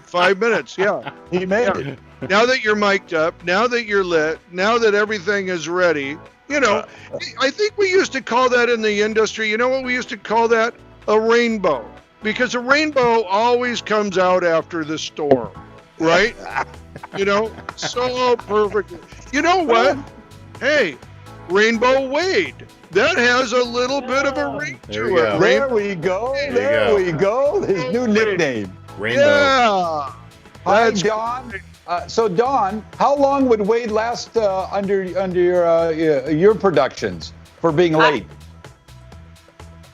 5 minutes, yeah. He made it. Now that you're mic'd up, now that you're lit, now that everything is ready, I think we used to call that in the industry, you know what we used to call that? A rainbow. Because a rainbow always comes out after the storm, right? So perfect. You know what? Hey, Rainbow Wade. That has a little bit of a ring to it. There we go. There we go. His new nickname. Rainbow. Yeah. Hi, Don. So, Don, how long would Wade last under your productions for being late?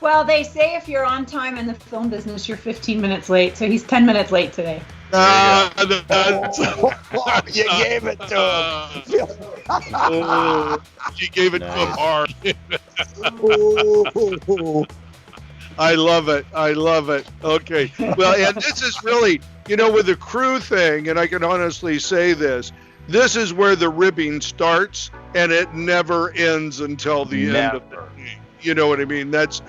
Well, they say if you're on time in the film business, you're 15 minutes late. So he's 10 minutes late today. You gave it to him. You gave it to him hard. I love it. I love it. Okay. Well, and this is really, with the crew thing, and I can honestly say this is where the ribbing starts, and it never ends until the end of the day. You know what I mean? That's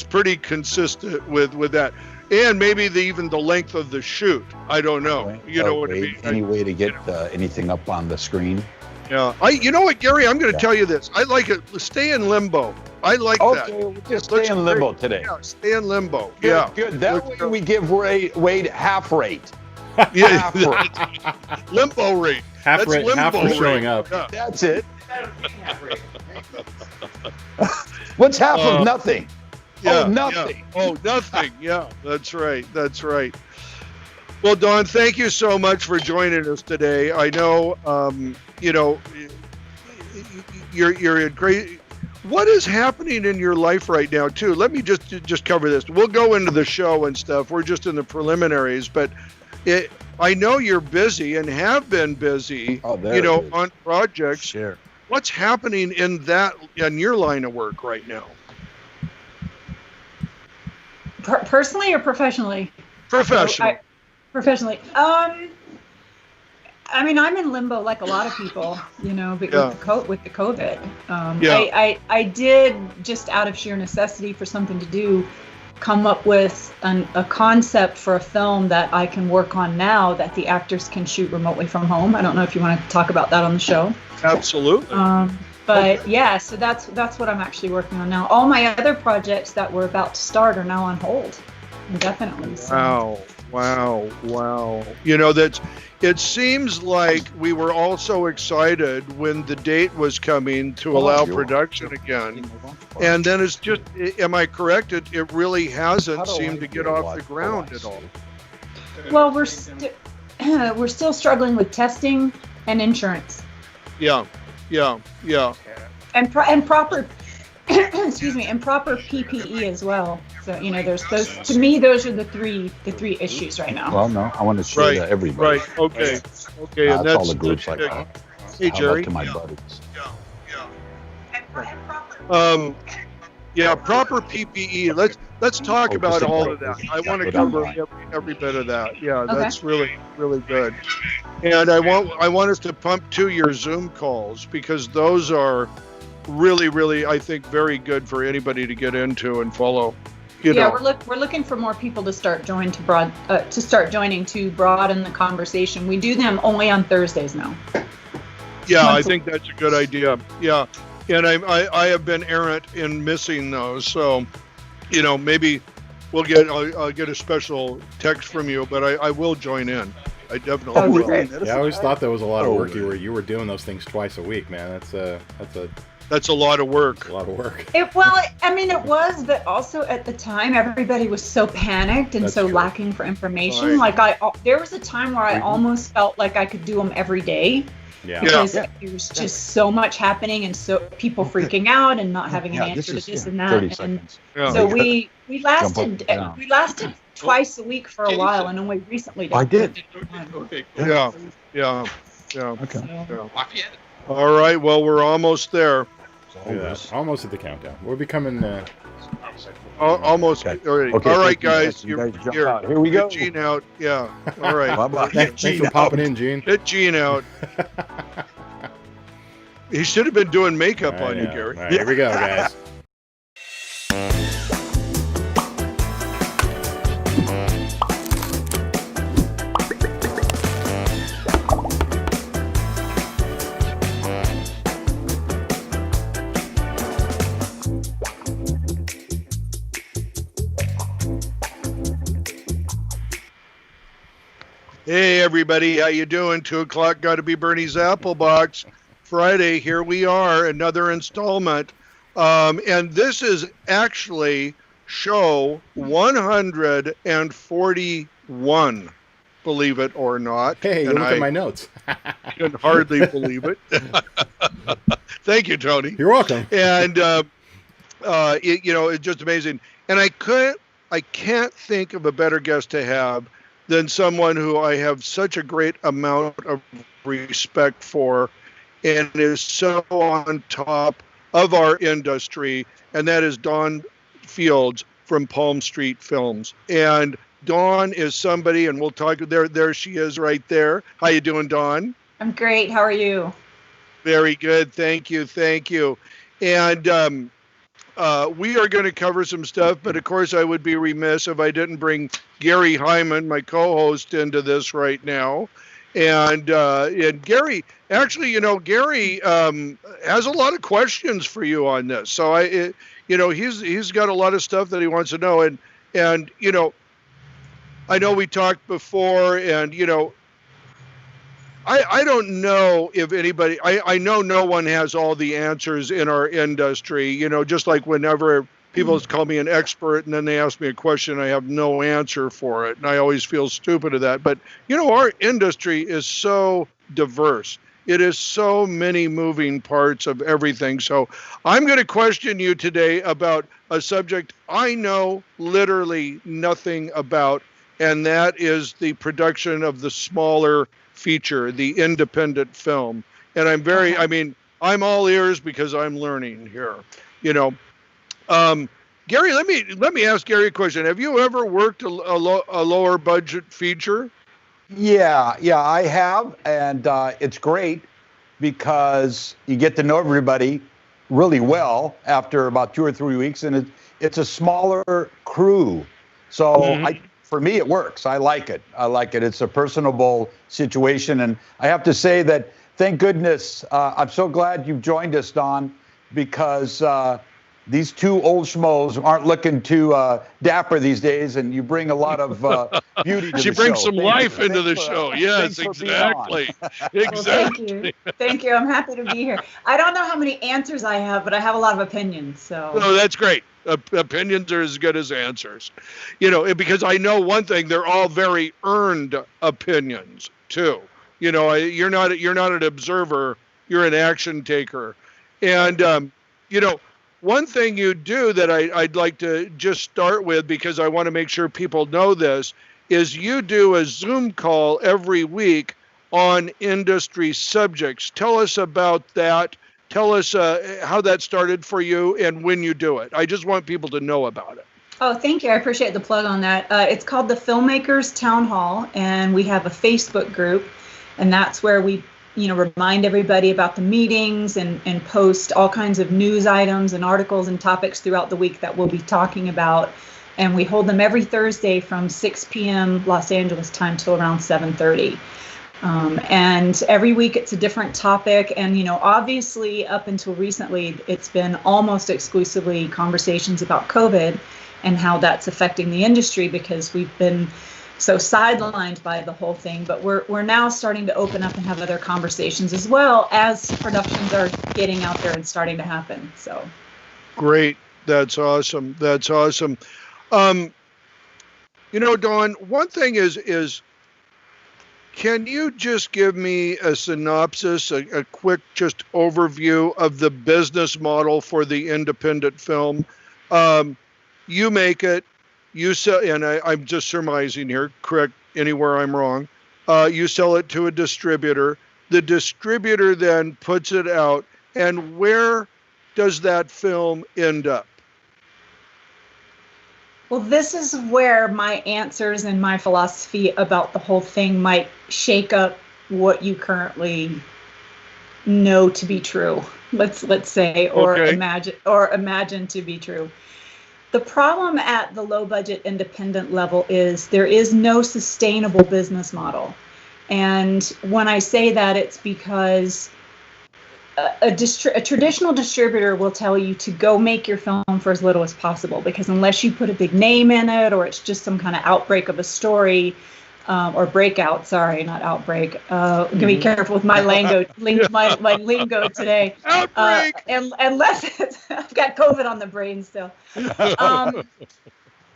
pretty consistent with that. And maybe even the length of the shoot. I don't know. You know what I mean? Any way to get anything up on the screen? Yeah. You know what, Gary? I'm going to tell you this. I like it. Stay in limbo. I like that. Okay, we'll just stay in limbo today. Yeah, stay in limbo. Good, yeah. Good. That way we give Wade half rate. Yeah. Half rate. Limbo rate. Half That's rate. limbo Half for rate. showing up. Yeah. That's it. What's half of nothing? Yeah, oh, nothing. Yeah. Oh, nothing. Yeah, that's right. That's right. Well, Don, thank you so much for joining us today. I know, you're a great. What is happening in your life right now, too? Let me just cover this. We'll go into the show and stuff. We're just in the preliminaries, but I know you're busy and have been busy. On projects. Sure. What's happening in your line of work right now? Personally or professionally? Professionally. Professionally. I mean, I'm in limbo like a lot of people, but with the COVID. I did, just out of sheer necessity for something to do, come up with a concept for a film that I can work on now that the actors can shoot remotely from home. I don't know if you want to talk about that on the show. Absolutely. But yeah, so that's what I'm actually working on now. All my other projects that were about to start are now on hold, indefinitely. So. Wow. It seems like we were all so excited when the date was coming to allow production again. And then it's just, am I correct? It really hasn't seemed to get off the ground at all. Well, we're still struggling with testing and insurance. Yeah. And proper excuse me, and proper PPE as well. So there's those. To me, those are the three issues right now. Well, no, I want to share that everybody. Right. Okay. And that's all the groups like that. Hey, Jerry. To my buddies. Proper PPE. Let's talk about all of that. I want to cover every bit of that. Yeah, that's really, really good. And I want us to pump to your Zoom calls, because those are really, really, I think, very good for anybody to get into and follow. We're looking for more people to start joining to broaden the conversation. We do them only on Thursdays now. Yeah, I think that's a good idea. Yeah, and I have been errant in missing those, so maybe I'll get a special text from you, but I will join in. I definitely will. Yeah, I always thought that was a lot of work. You were doing those things twice a week, man. That's a lot of work. It was, but also at the time, everybody was so panicked and lacking for information. Right. Like there was a time where I almost felt like I could do them every day. Yeah. Because there was just so much happening, and so people freaking out and not having an answer to this and that. 30 seconds. So we lasted twice a week for a while, and only recently. I did. Okay. Yeah. Okay. All right. Well, we're almost there. Almost at the countdown. We're becoming. Almost. Okay. All right, guys. Here Here we go. Get Gene out. Yeah. All right. Bye-bye. Thanks for popping in, Gene. Get Gene out. He should have been doing makeup on you, Gary. All right, here we go, guys. Hey everybody, how you doing? 2:00 got to be Burnie's Applebox. Friday, here we are, another installment. And this is actually show 141, believe it or not. Hey, you and look at my notes. I can hardly believe it. Thank you, Tony. You're welcome. And it's just amazing. And I can't think of a better guest to have than someone who I have such a great amount of respect for and is so on top of our industry, and that is Dawn Fields from Palm Street Films. And Dawn is somebody, and we'll talk, there she is right there. How you doing, Dawn? I'm great. How are you? Very good. Thank you. And we are going to cover some stuff, but of course I would be remiss if I didn't bring Gary Heimann, my co-host, into this right now. And Gary, actually, Gary has a lot of questions for you on this. So he's got a lot of stuff that he wants to know. And I know we talked before, and I don't know if anybody, I know no one has all the answers in our industry, just like whenever people call me an expert and then they ask me a question, I have no answer for it. And I always feel stupid at that. But, our industry is so diverse. It is so many moving parts of everything. So I'm going to question you today about a subject I know literally nothing about, and that is the production of the smaller feature, the independent film. And I'm all ears because I'm learning here, Gary, let me ask Gary a question. Have you ever worked a lower budget feature? Yeah, I have, and it's great because you get to know everybody really well after about 2 or 3 weeks, and it's a smaller crew. So for me, it works. I like it. It's a personable situation, and I have to say that thank goodness I'm so glad you've joined us, Don, because these two old schmoes aren't looking too dapper these days, and you bring a lot of beauty to the show. She brings some life into the show. Yes, exactly. Exactly. Well, thank you. I'm happy to be here. I don't know how many answers I have, but I have a lot of opinions. So. Oh, that's great. Opinions are as good as answers. Because I know one thing, they're all very earned opinions too. You're not an observer, you're an action taker. And one thing you do that I'd like to just start with, because I want to make sure people know this, is you do a Zoom call every week on industry subjects. Tell us about that. Tell us how that started for you and when you do it. I just want people to know about it. Oh, thank you. I appreciate the plug on that. It's called the Filmmakers Town Hall, and we have a Facebook group, and that's where we remind everybody about the meetings and post all kinds of news items and articles and topics throughout the week that we'll be talking about. And we hold them every Thursday from 6 p.m. Los Angeles time till around 7:30. And every week it's a different topic. And, obviously up until recently, it's been almost exclusively conversations about COVID and how that's affecting the industry, because we've been so sidelined by the whole thing. But we're now starting to open up and have other conversations as well as productions are getting out there and starting to happen. So great. That's awesome. Dawn, one thing is can you just give me a synopsis, a quick just overview of the business model for the independent film? You make it. You sell, and I'm just surmising here, correct anywhere I'm wrong. You sell it to a distributor. The distributor then puts it out. And where does that film end up? Well, this is where my answers and my philosophy about the whole thing might shake up what you currently know to be true. Let's say, or imagine to be true. The problem at the low budget independent level is there is no sustainable business model. And when I say that, it's because a traditional distributor will tell you to go make your film for as little as possible, because unless you put a big name in it or it's just some kind of outbreak of a story, or breakout. Sorry, not outbreak. I'm gonna be careful with my lingo. My lingo today. Outbreak. Unless I've got COVID on the brain still.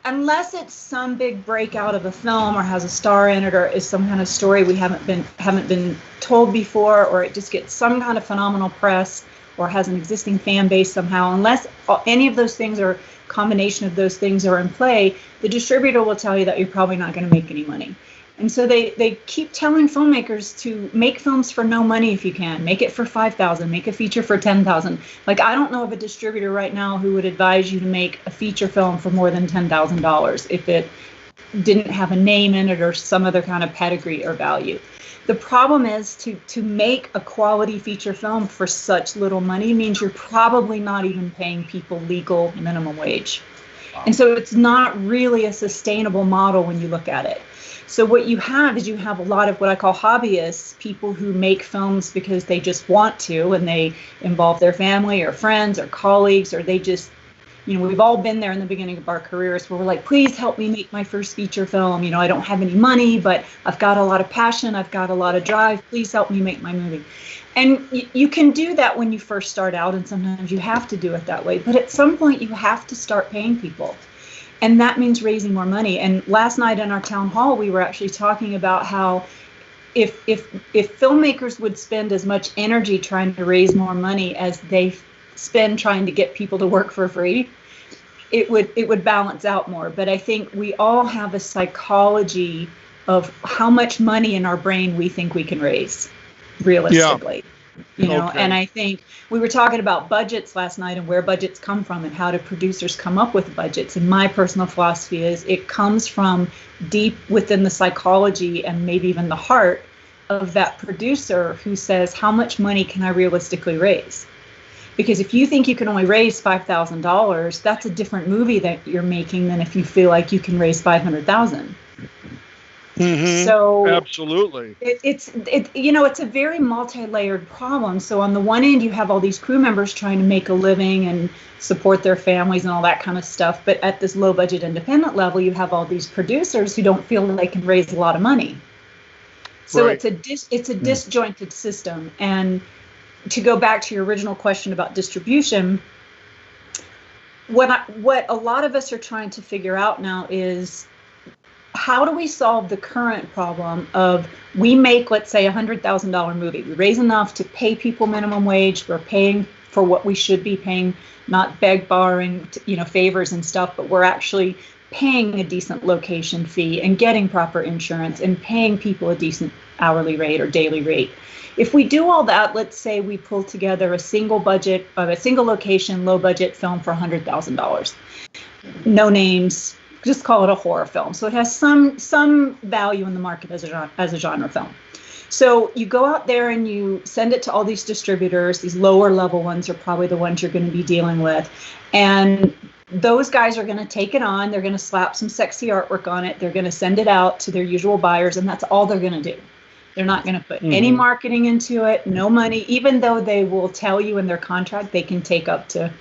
Unless it's some big breakout of a film or has a star in it or is some kind of story we haven't been told before, or it just gets some kind of phenomenal press or has an existing fan base somehow, unless any of those things or combination of those things are in play, the distributor will tell you that you're probably not going to make any money. And so they keep telling filmmakers to make films for no money if you can. Make it for $5,000, make a feature for $10,000. Like, I don't know of a distributor right now who would advise you to make a feature film for more than $10,000 if it didn't have a name in it or some other kind of pedigree or value. The problem is to make a quality feature film for such little money means you're probably not even paying people legal minimum wage. And so it's not really a sustainable model when you look at it. So what you have is a lot of what I call hobbyists, people who make films because they just want to, and they involve their family or friends or colleagues, or they just, we've all been there in the beginning of our careers where we're like, please help me make my first feature film. I don't have any money, but I've got a lot of passion. I've got a lot of drive. Please help me make my movie. And you can do that when you first start out, and sometimes you have to do it that way. But at some point, you have to start paying people. And that means raising more money. And last night in our town hall, we were actually talking about how if filmmakers would spend as much energy trying to raise more money as they spend trying to get people to work for free, it would balance out more. But I think we all have a psychology of how much money in our brain we think we can raise realistically. Yeah. And I think we were talking about budgets last night and where budgets come from and how do producers come up with budgets. And my personal philosophy is it comes from deep within the psychology and maybe even the heart of that producer who says, how much money can I realistically raise? Because if you think you can only raise $5,000, that's a different movie that you're making than if you feel like you can raise $500,000. Mm-hmm. So absolutely, it's a very multi-layered problem. So on the one end, you have all these crew members trying to make a living and support their families and all that kind of stuff. But at this low-budget independent level, you have all these producers who don't feel they can raise a lot of money. So right. It's a disjointed system. And to go back to your original question about distribution, what a lot of us are trying to figure out now is, how do we solve the current problem of we make, let's say, $100,000 movie. We raise enough to pay people minimum wage. We're paying for what we should be paying, not borrowing, favors and stuff, but we're actually paying a decent location fee and getting proper insurance and paying people a decent hourly rate or daily rate. If we do all that, let's say we pull together a single location, low budget film for $100,000. No names. Just call it a horror film. So it has some value in the market as a genre film. So you go out there and you send it to all these distributors. These lower level ones are probably the ones you're going to be dealing with. And those guys are going to take it on. They're going to slap some sexy artwork on it. They're going to send it out to their usual buyers, and that's all they're going to do. They're not going to put any marketing into it, no money, even though they will tell you in their contract they can take up to,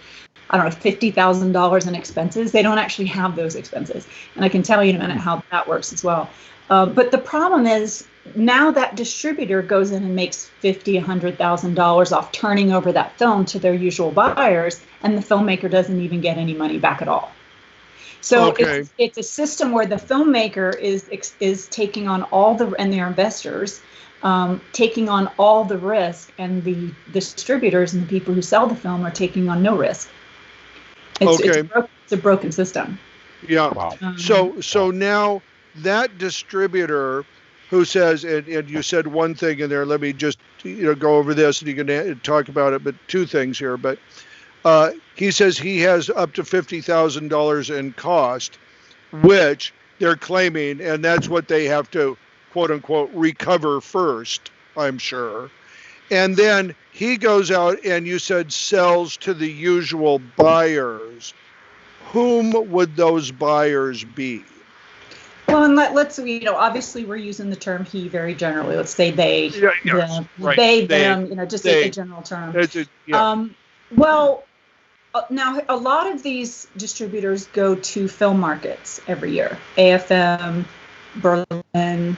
$50,000 in expenses. They don't actually have those expenses. And I can tell you in a minute how that works as well. But the problem is now that distributor goes in and makes $50,000, $100,000 off turning over that film to their usual buyers, and the filmmaker doesn't even get any money back at all. So it's a system where the filmmaker is taking on and their investors, taking on all the risk, and the distributors and the people who sell the film are taking on no risk. It's a broken system. Yeah. Wow. So now that distributor who says, and you said one thing in there, let me just go over this and you can talk about it, but two things here. But he says he has up to $50,000 in cost, which they're claiming, and that's what they have to, quote unquote, recover first, I'm sure. And then he goes out and you said sells to the usual buyers. Whom would those buyers be? Well, and let's obviously we're using the term he very generally. Let's say they, them, right. Them, just a general term. Now a lot of these distributors go to film markets every year, AFM, Berlin,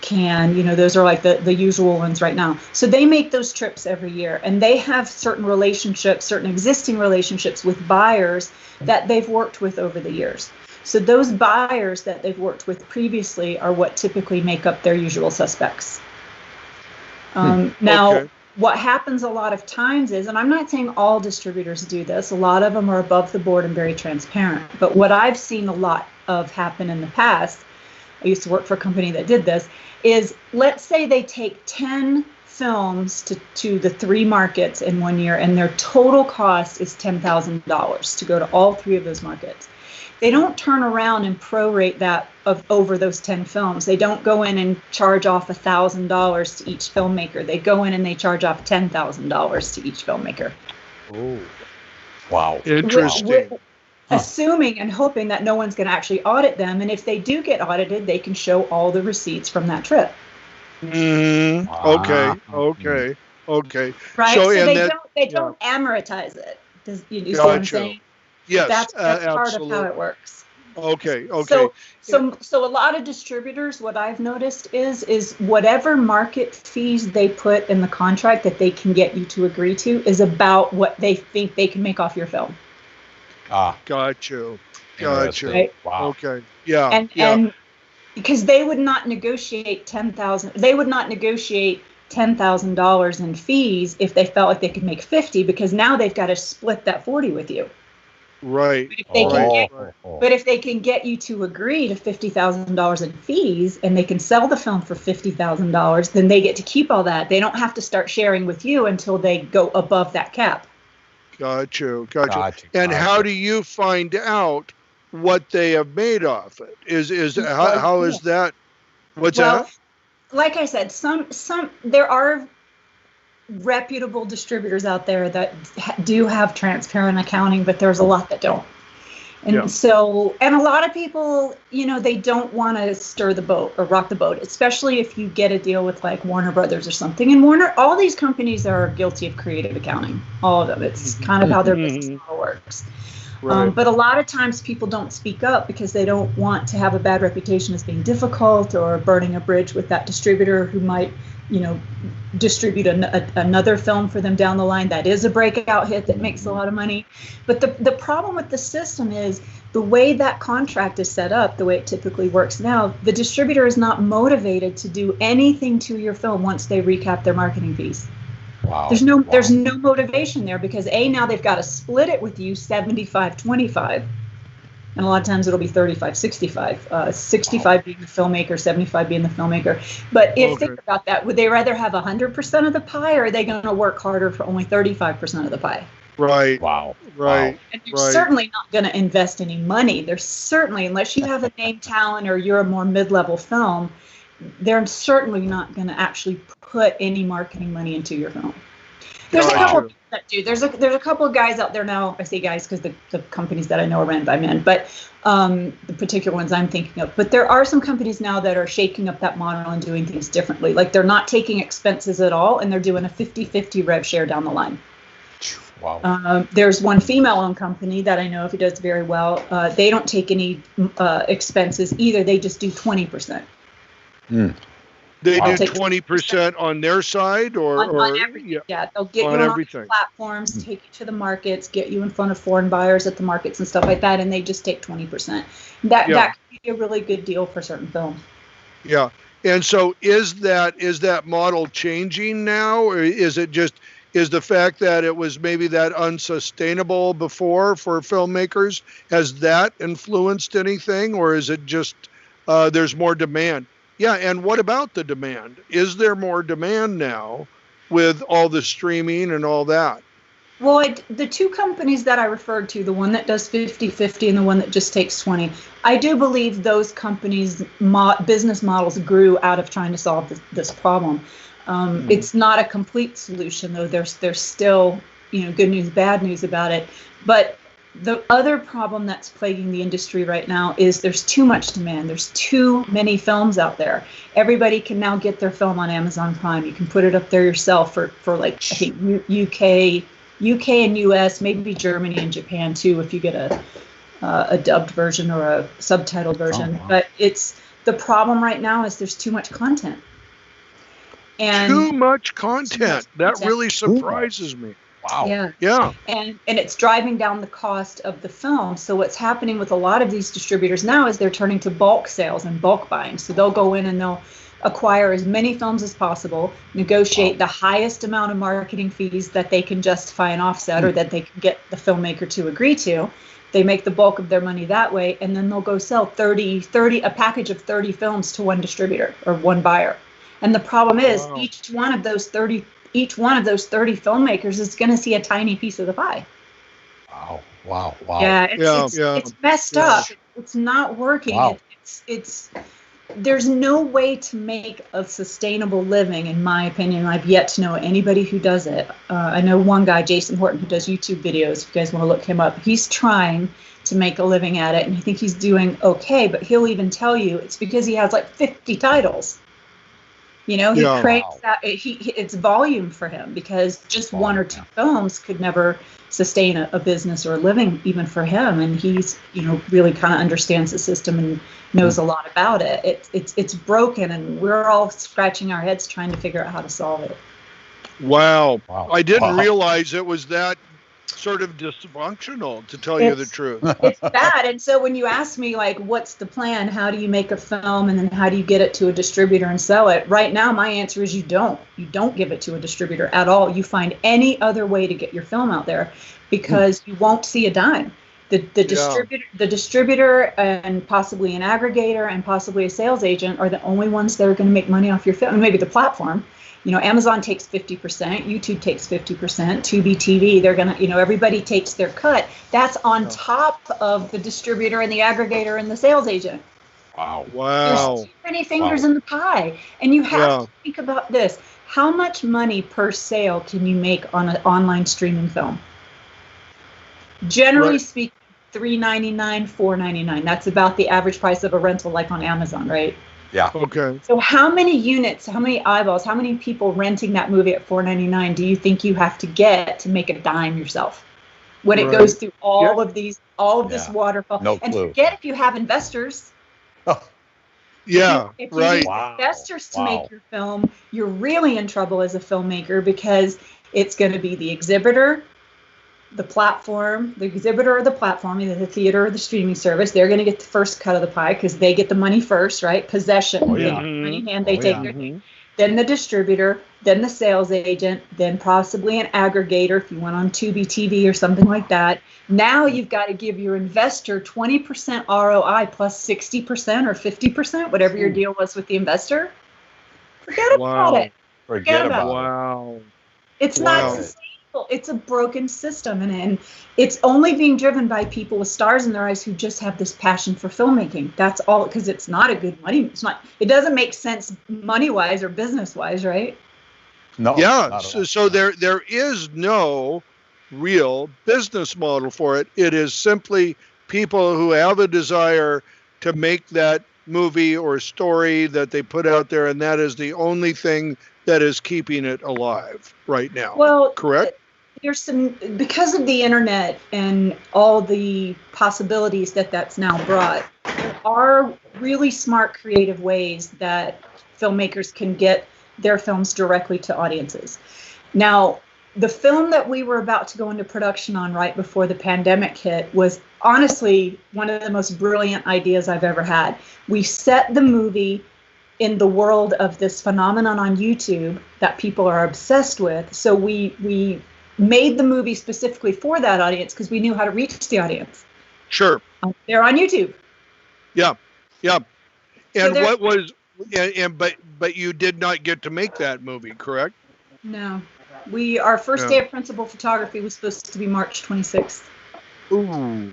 Cannes, those are like the usual ones right now. So they make those trips every year, and they have certain existing relationships with buyers that they've worked with over the years. So those buyers that they've worked with previously are what typically make up their usual suspects. Now, what happens a lot of times is, and I'm not saying all distributors do this, a lot of them are above the board and very transparent, but what I've seen a lot of happen in the past, I used to work for a company that did this, is let's say they take 10 films to the 3 markets in 1 year, and their total cost is $10,000 to go to all 3 of those markets. They don't turn around and prorate that over those 10 films. They don't go in and charge off $1,000 to each filmmaker. They go in and they charge off $10,000 to each filmmaker. Oh, wow. Interesting. Assuming and hoping that no one's going to actually audit them. And if they do get audited, they can show all the receipts from that trip. Mm-hmm. Okay. Right? So they don't amortize it. You see what I'm saying? Yes, that's part absolutely. of how it works. Okay. So a lot of distributors, what I've noticed is whatever market fees they put in the contract that they can get you to agree to is about what they think they can make off your film. Got you. Right? Wow. Okay. Yeah. And because they would not negotiate $10,000 in fees if they felt like they could make 50, because now they've got to split that 40 with you. Right. But if they can get you to agree to $50,000 in fees, and they can sell the film for $50,000, then they get to keep all that. They don't have to start sharing with you until they go above that cap. Got you. And how do you find out what they have made off it? How is that? What's that? Like I said, some there are reputable distributors out there that do have transparent accounting, but there's a lot that don't. And and a lot of people, they don't want to stir the boat or rock the boat, especially if you get a deal with like Warner Brothers or something. And all these companies are guilty of creative accounting, all of them. It's kind of how their business model works. Right. But a lot of times people don't speak up because they don't want to have a bad reputation as being difficult or burning a bridge with that distributor who might, distribute another film for them down the line that is a breakout hit that makes a lot of money. But the problem with the system is the way that contract is set up, the way it typically works now, the distributor is not motivated to do anything to your film once they recap their marketing fees. Wow. There's no motivation there because now they've got to split it with you 75-25. And a lot of times it'll be 35-65, 65 being the filmmaker, 75 being the filmmaker. But think about that, would they rather have 100% of the pie, or are they going to work harder for only 35% of the pie? Right. Wow. Right. And they're certainly not going to invest any money. They're certainly, unless you have a name talent or you're a more mid-level film, they're certainly not going to actually put any marketing money into your film. There's a couple of that do. There's a couple of guys out there now. I say guys because the companies that I know are ran by men, but the particular ones I'm thinking of. But there are some companies now that are shaking up that model and doing things differently. Like they're not taking expenses at all, and they're doing a 50-50 rev share down the line. Wow. There's one female-owned company that I know of who does very well. They don't take any expenses either. They just do 20%. They do 20% on their side, or everything. Yeah, they'll get you on everything. Platforms, take you to the markets, get you in front of foreign buyers at the markets and stuff like that, and they just take 20%. That can be a really good deal for certain films. Yeah, and so is that model changing now, or is the fact that it was maybe that unsustainable before for filmmakers, has that influenced anything, or is it just there's more demand? Yeah, and what about the demand? Is there more demand now with all the streaming and all that? Well, the two companies that I referred to, the one that does 50-50 and the one that just takes 20, I do believe those companies' business models grew out of trying to solve this problem. It's not a complete solution, though. There's still, good news, bad news about it. But the other problem that's plaguing the industry right now is there's too much demand. There's too many films out there. Everybody can now get their film on Amazon Prime. You can put it up there yourself for like, I think UK and US, maybe Germany and Japan too, if you get a dubbed version or a subtitled version. Oh, wow. But it's the problem right now is there's too much content. And too much content. That really surprises me. Wow. Yeah. Yeah. And it's driving down the cost of the film. So what's happening with a lot of these distributors now is they're turning to bulk sales and bulk buying. So they'll go in and they'll acquire as many films as possible, negotiate the highest amount of marketing fees that they can justify an offset or that they can get the filmmaker to agree to. They make the bulk of their money that way, and then they'll go sell a package of 30 films to one distributor or one buyer. And the problem is each one of those 30 filmmakers is going to see a tiny piece of the pie. Wow. Yeah, it's messed up. It's not working. Wow. It's there's no way to make a sustainable living, in my opinion. I've yet to know anybody who does it. I know one guy, Jason Horton, who does YouTube videos. If you guys want to look him up, he's trying to make a living at it, and I think he's doing okay. But he'll even tell you it's because he has like 50 titles. He cranks that. It's volume for him, because just one or two films could never sustain a business or a living, even for him. And he's, really kind of understands the system and knows a lot about it. It's broken, and we're all scratching our heads trying to figure out how to solve it. Wow. I didn't realize it was that sort of dysfunctional, to tell you the truth. It's bad. And so when you ask me, like, what's the plan? How do you make a film, and then how do you get it to a distributor and sell it? Right now, my answer is you don't give it to a distributor at all. You find any other way to get your film out there, because you won't see a dime. The distributor and possibly an aggregator and possibly a sales agent are the only ones that are going to make money off your film. Maybe the platform. Amazon takes 50%, YouTube takes 50%, Tubi TV, they're going to, everybody takes their cut. That's on top of the distributor and the aggregator and the sales agent. Wow. There's too many fingers in the pie. And you have to think about this. How much money per sale can you make on an online streaming film? Generally speaking, $3.99, $4.99. That's about the average price of a rental, like on Amazon, right? Yeah. Okay. So how many units, how many eyeballs, how many people renting that movie at $4.99 do you think you have to get to make a dime yourself? When it goes through all of this waterfall. No and clue. Forget if you have investors. If you need investors to make your film, you're really in trouble as a filmmaker, because it's going to be the exhibitor, the exhibitor or the platform, either the theater or the streaming service. They're going to get the first cut of the pie because they get the money first, right? Possession. They get the money in hand, they take their thing. Then the distributor, then the sales agent, then possibly an aggregator if you went on Tubi TV or something like that. Now you've got to give your investor 20% ROI plus 60% or 50%, whatever your deal was with the investor. Forget about it. Forget about it. Wow. It's not sustainable. It's a broken system, and it's only being driven by people with stars in their eyes who just have this passion for filmmaking. That's all, because it's not a good money. It doesn't make sense money-wise or business-wise, right? No. Yeah. So there is no real business model for it. It is simply people who have a desire to make that movie or story that they put out there, and that is the only thing that is keeping it alive right now. Well, correct? There's because of the internet and all the possibilities that's now brought, there are really smart, creative ways that filmmakers can get their films directly to audiences. Now, the film that we were about to go into production on right before the pandemic hit was honestly one of the most brilliant ideas I've ever had. We set the movie in the world of this phenomenon on YouTube that people are obsessed with. So we made the movie specifically for that audience because we knew how to reach the audience. Sure. They're on YouTube. Yeah. And So but you did not get to make that movie, correct? No. Our first day of principal photography was supposed to be March 26th. Ooh.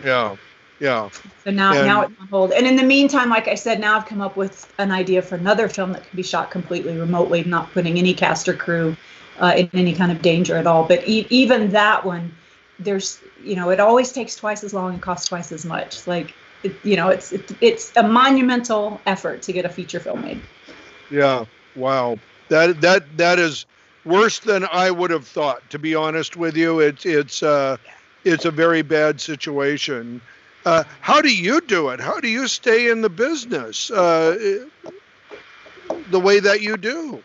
Yeah. So now it's on hold. And in the meantime, like I said, now I've come up with an idea for another film that can be shot completely remotely, not putting any cast or crew in any kind of danger at all. But even that one, there's, it always takes twice as long and costs twice as much. Like, it's a monumental effort to get a feature film made. Yeah. Wow. That is worse than I would have thought, to be honest with you. It's a very bad situation. How do you do it? How do you stay in the business the way that you do?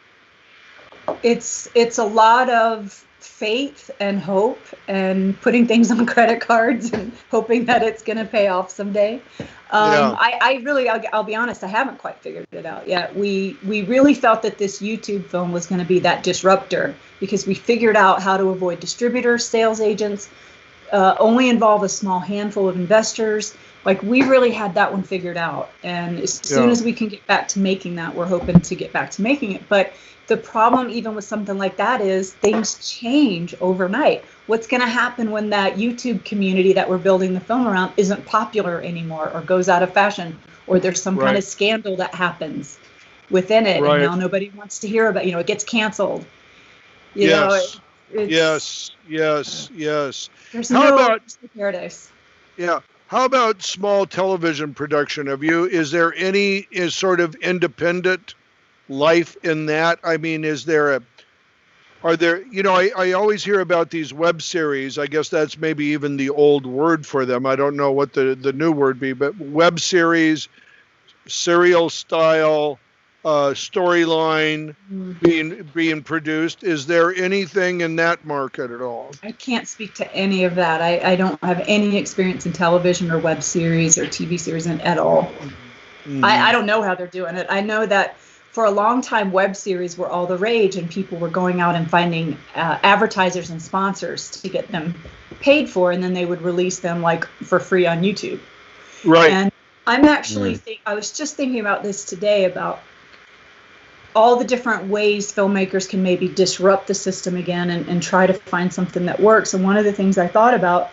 It's a lot of faith and hope and putting things on credit cards and hoping that it's going to pay off someday. I really, I'll be honest, I haven't quite figured it out yet. We really felt that this YouTube film was going to be that disruptor because we figured out how to avoid distributors, sales agents, only involve a small handful of investors. Like we really had that one figured out. And as soon as we can get back to making that, we're hoping to get back to making it. But the problem even with something like that is things change overnight. What's going to happen when that YouTube community that we're building the film around isn't popular anymore or goes out of fashion or there's some kind of scandal that happens within it and now nobody wants to hear about, it gets canceled. You know, yes. There's no paradise. Yeah. How about small television production? Is there any sort of independent life in that? I mean, I always hear about these web series. I guess that's maybe even the old word for them. I don't know what the new word be, but web series, serial style, storyline being produced. Is there anything in that market at all? I can't speak to any of that. I don't have any experience in television or web series or TV series at all. Mm-hmm. I don't know how they're doing it. I know that for a long time, web series were all the rage and people were going out and finding advertisers and sponsors to get them paid for, and then they would release them like for free on YouTube. Right. And I'm actually I was just thinking about this today about all the different ways filmmakers can maybe disrupt the system again and try to find something that works. And one of the things I thought about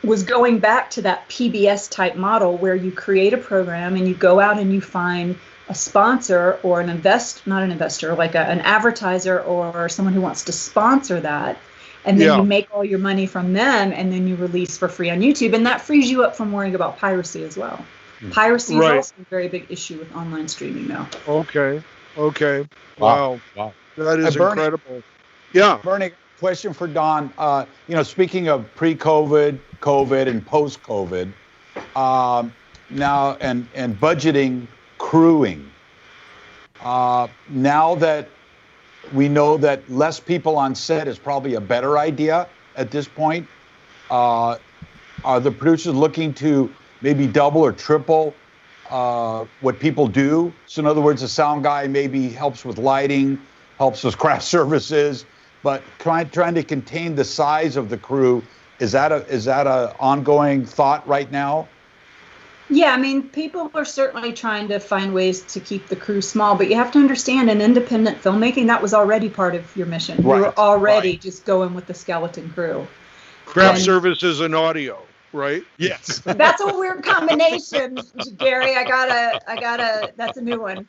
was going back to that PBS type model where you create a program and you go out and you find a sponsor or an advertiser or someone who wants to sponsor that. And then you make all your money from them and then you release for free on YouTube. And that frees you up from worrying about piracy as well. Piracy is also a very big issue with online streaming now. Okay. Wow. That is incredible. Yeah. Burnie, question for Don. Speaking of pre-COVID, COVID, and post-COVID, now and budgeting, crewing. Now that we know that less people on set is probably a better idea at this point, are the producers looking to maybe double or triple what people do? So in other words, the sound guy maybe helps with lighting, helps with craft services, but trying to contain the size of the crew. Is that a ongoing thought right now? Yeah, I mean, people are certainly trying to find ways to keep the crew small, but you have to understand in independent filmmaking, that was already part of your mission. You were already just going with the skeleton crew. Craft services and audio, right? Yes. That's a weird combination, Gary. I gotta, that's a new one.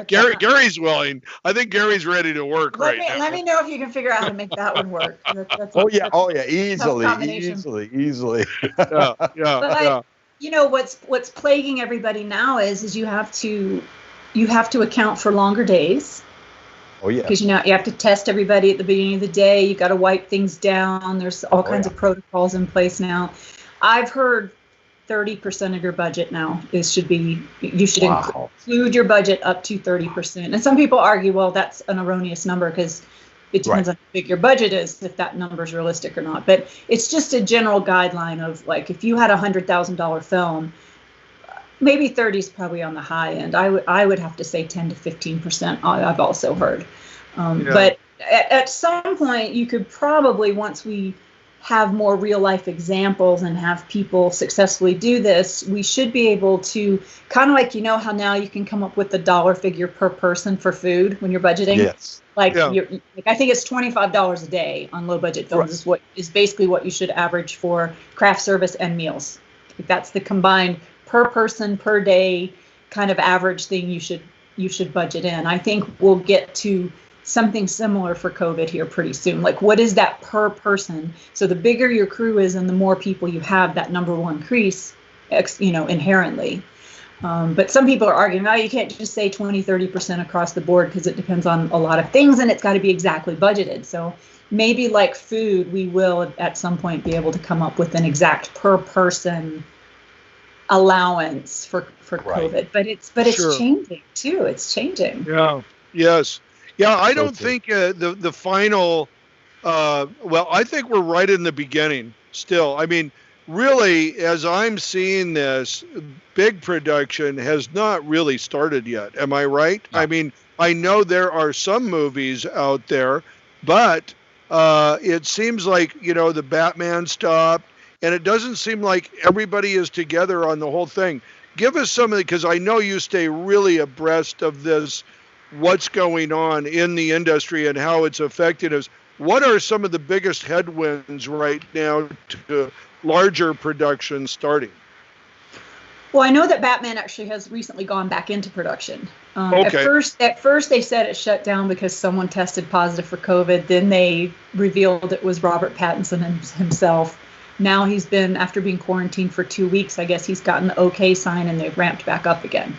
Gary's willing. I think Gary's ready to work now. Let me know if you can figure out how to make that one work. Easily. Yeah. What's plaguing everybody now is you have to account for longer days. Oh yeah. Because you have to test everybody at the beginning of the day. You got to wipe things down. There's all kinds of protocols in place now. I've heard 30% of your budget now you should include your budget up to 30%. And some people argue, well, that's an erroneous number because it depends on how big your budget is, if that number is realistic or not. But it's just a general guideline of like, if you had $100,000 film, maybe 30 is probably on the high end. I would have to say 10 to 15%. I've also heard. But at some point, you could probably, once we have more real life examples and have people successfully do this, we should be able to kind of like, how now you can come up with the dollar figure per person for food when you're budgeting. Yes. I think it's $25 a day on low budget films is basically what you should average for craft service and meals. That's the combined per person per day kind of average thing you should budget in. I think we'll get to something similar for COVID here pretty soon. Like, what is that per person? So the bigger your crew is and the more people you have, that number will increase, inherently. But some people are arguing, no, you can't just say 20, 30% across the board because it depends on a lot of things and it's got to be exactly budgeted. So maybe like food, we will at some point be able to come up with an exact per person allowance for COVID. But it's changing too. It's changing. Yeah. Yes. Yeah. I don't think the final. Well, I think we're right in the beginning still. I mean, really, as I'm seeing this, big production has not really started yet. Am I right? No. I mean, I know there are some movies out there, but it seems like, the Batman stopped, and it doesn't seem like everybody is together on the whole thing. Give us some of because I know you stay really abreast of this, what's going on in the industry and how it's affecting us. What are some of the biggest headwinds right now to larger production starting? Well, I know that Batman actually has recently gone back into production. Okay. At first they said it shut down because someone tested positive for COVID. Then they revealed it was Robert Pattinson himself. Now he's been, after being quarantined for 2 weeks, I guess he's gotten the okay sign and they've ramped back up again.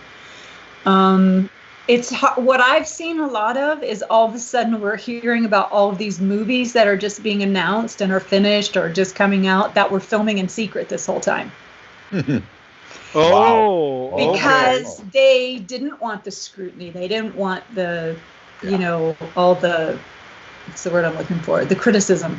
It's what I've seen a lot of is all of a sudden we're hearing about all of these movies that are just being announced and are finished or just coming out that we're filming in secret this whole time. Oh, because they didn't want the scrutiny. They didn't want the, all the, what's the word I'm looking for? The criticism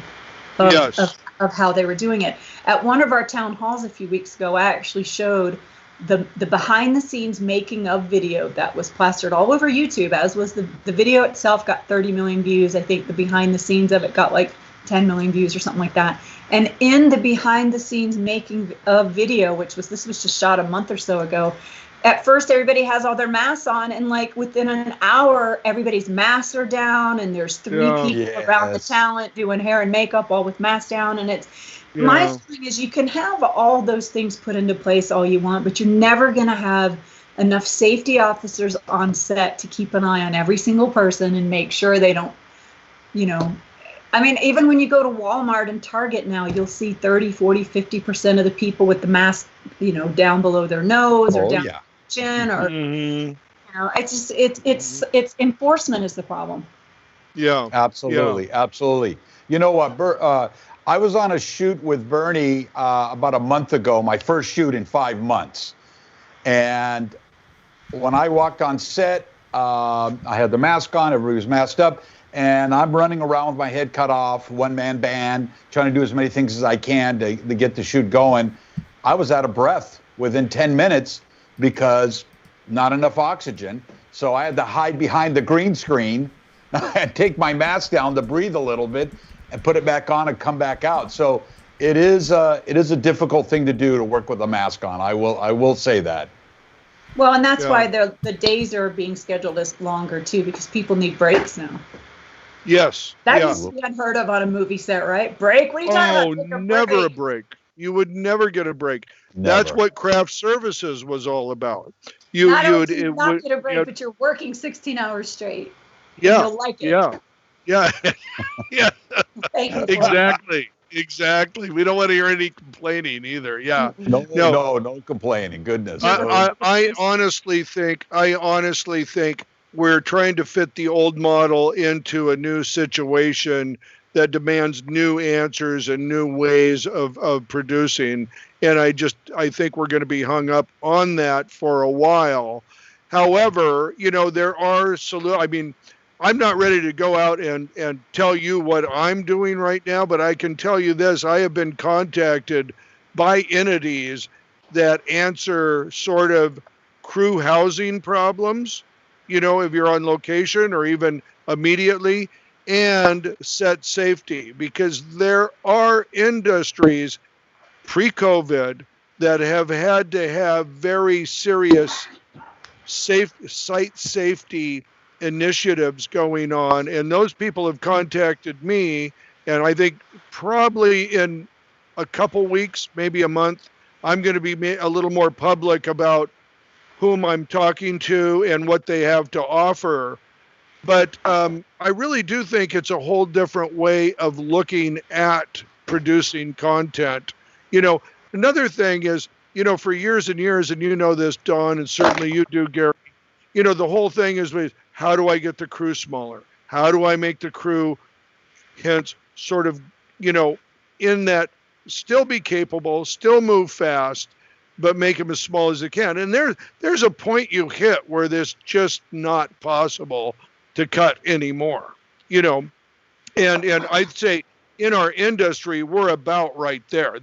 of how they were doing it. At one of our town halls a few weeks ago, I actually showed the behind the scenes making of video that was plastered all over YouTube, as was the video itself got 30 million views. I think the behind the scenes of it got like 10 million views or something like that. And in the behind the scenes making of video, this was just shot a month or so ago. At first, everybody has all their masks on, and like within an hour, everybody's masks are down, and there's three people around the talent doing hair and makeup, all with masks down. And my feeling is you can have all those things put into place all you want, but you're never going to have enough safety officers on set to keep an eye on every single person and make sure they don't, I mean, even when you go to Walmart and Target now, you'll see 30, 40, 50% of the people with the mask, down below their nose or down their chin, or it's enforcement is the problem. Yeah, absolutely. You know what, I was on a shoot with Burnie about a month ago, my first shoot in 5 months. And when I walked on set, I had the mask on, everybody was masked up, and I'm running around with my head cut off, one-man band, trying to do as many things as I can to get the shoot going. I was out of breath within 10 minutes because not enough oxygen. So I had to hide behind the green screen and take my mask down to breathe a little bit and put it back on and come back out. So it is a difficult thing to do, to work with a mask on. I will say that. Well, and that's why the days are being scheduled as longer too, because people need breaks now. Yes. That used to be unheard of on a movie set, right? Break? What are you talking about? Never a break. You would never get a break. Never. That's what craft services was all about. Not get a break, but you're working 16 hours straight. Yeah. You'll like it. Yeah. Yeah. Exactly. We don't want to hear any complaining either. Yeah. No complaining. Goodness. I honestly think we're trying to fit the old model into a new situation that demands new answers and new ways of producing. And I think we're going to be hung up on that for a while. However, there are I mean, I'm not ready to go out and tell you what I'm doing right now, but I can tell you this. I have been contacted by entities that answer sort of crew housing problems, if you're on location or even immediately, and set safety, because there are industries pre-COVID that have had to have very serious site safety initiatives going on, and those people have contacted me, and I think probably in a couple weeks, maybe a month, I'm going to be a little more public about whom I'm talking to and what they have to offer. But I really do think it's a whole different way of looking at producing content. Another thing is, for years and years, and you know this, Don, and certainly you do, Gary, the whole thing is, how do I get the crew smaller? How do I make the crew, hence, sort of, in that, still be capable, still move fast, but make them as small as they can. And there's a point you hit where there's just not possible to cut anymore, and I'd say in our industry, we're about right there.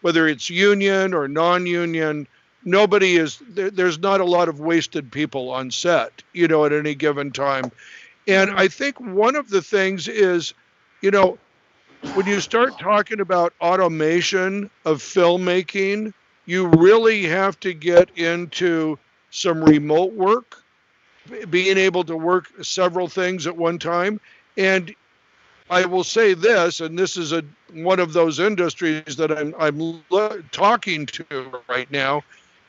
Whether it's union or non-union, there's not a lot of wasted people on set, at any given time. And I think one of the things is, when you start talking about automation of filmmaking, you really have to get into some remote work, being able to work several things at one time. And I will say this, and this is one of those industries that I'm talking to right now,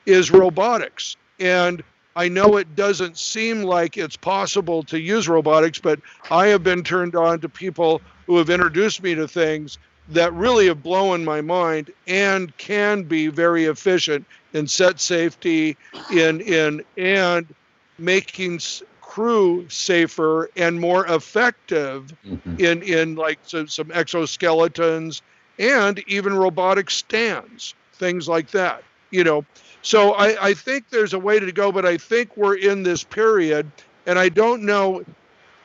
is robotics. And I know it doesn't seem like it's possible to use robotics, but I have been turned on to people who have introduced me to things that really have blown my mind and can be very efficient in set safety, and making crew safer and more effective in like some exoskeletons and even robotic stands, things like that, So I think there's a way to go, but I think we're in this period, and I don't know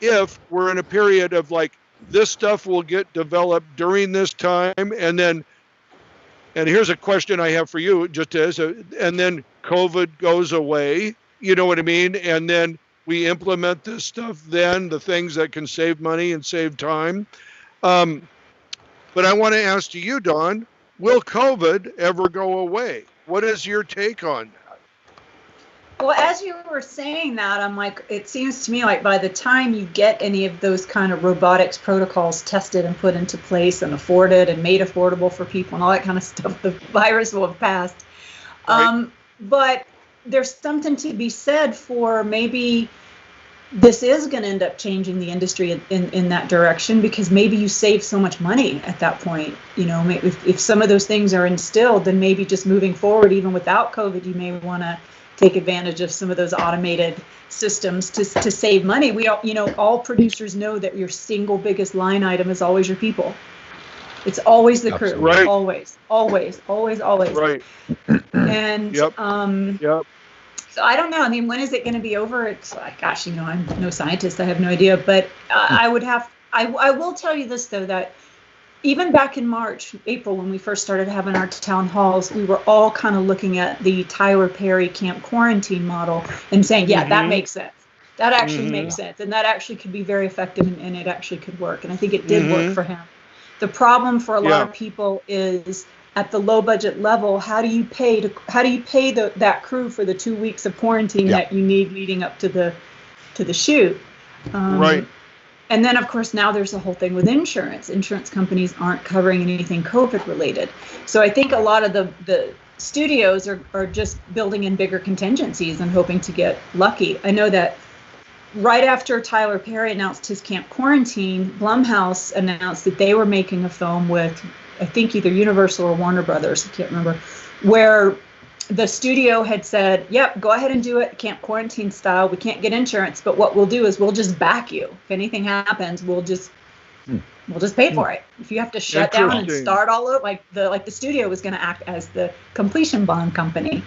if we're in a period of like, this stuff will get developed during this time, and here's a question I have for you, and then COVID goes away, you know what I mean? And then we implement this stuff, then the things that can save money and save time. But I want to ask you, Don, will COVID ever go away? What is your take on that? Well, as you were saying that, I'm like, it seems to me like by the time you get any of those kind of robotics protocols tested and put into place and afforded and made affordable for people and all that kind of stuff, the virus will have passed. Right. But there's something to be said for maybe this is going to end up changing the industry in that direction, because maybe you save so much money at that point. If some of those things are instilled, then maybe just moving forward, even without COVID, you may want to take advantage of some of those automated systems to save money. We all, all producers know that your single biggest line item is always your people. It's always the crew. Right. Always. Right. And yep. So I don't know. I mean, when is it going to be over? It's like, gosh, I'm no scientist. I have no idea. But I will tell you this, though, that even back in April, when we first started having our town halls, we were all kind of looking at the Tyler Perry camp quarantine model and saying, yeah, that makes sense. That actually makes sense. And that actually could be very effective, and it actually could work. And I think it did work for him. The problem for a lot of people is at the low budget level, how do you pay that crew for the 2 weeks of quarantine that you need leading up to the shoot? Right. And then, of course, now there's a whole thing with insurance. Insurance companies aren't covering anything COVID related. So I think a lot of the studios are just building in bigger contingencies and hoping to get lucky. I know that right after Tyler Perry announced his camp quarantine, Blumhouse announced that they were making a film with, I think, either Universal or Warner Brothers, I can't remember, where the studio had said, yep, go ahead and do it camp quarantine style. We can't get insurance, but what we'll do is we'll just back you. If anything happens, we'll just pay for it. If you have to shut down and start all over, like the studio was going to act as the completion bond company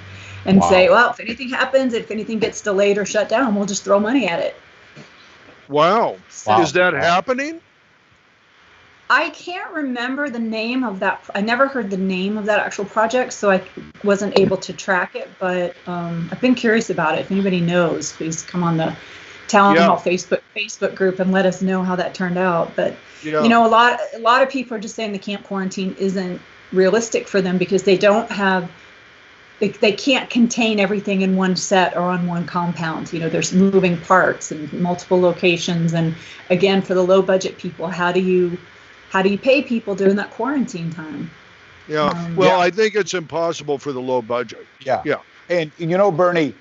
and say, well, if anything happens, if anything gets delayed or shut down, we'll just throw money at it. Wow. Is that happening? I can't remember the name of that. I never heard the name of that actual project, so I wasn't able to track it. But I've been curious about it. If anybody knows, please come on the Town Hall Facebook group and let us know how that turned out. But a lot of people are just saying the camp quarantine isn't realistic for them because they don't have. They can't contain everything in one set or on one compound. There's moving parts and multiple locations. And again, for the low budget people, how do you pay people during that quarantine time? I think it's impossible for the low budget. Yeah. And Bernie,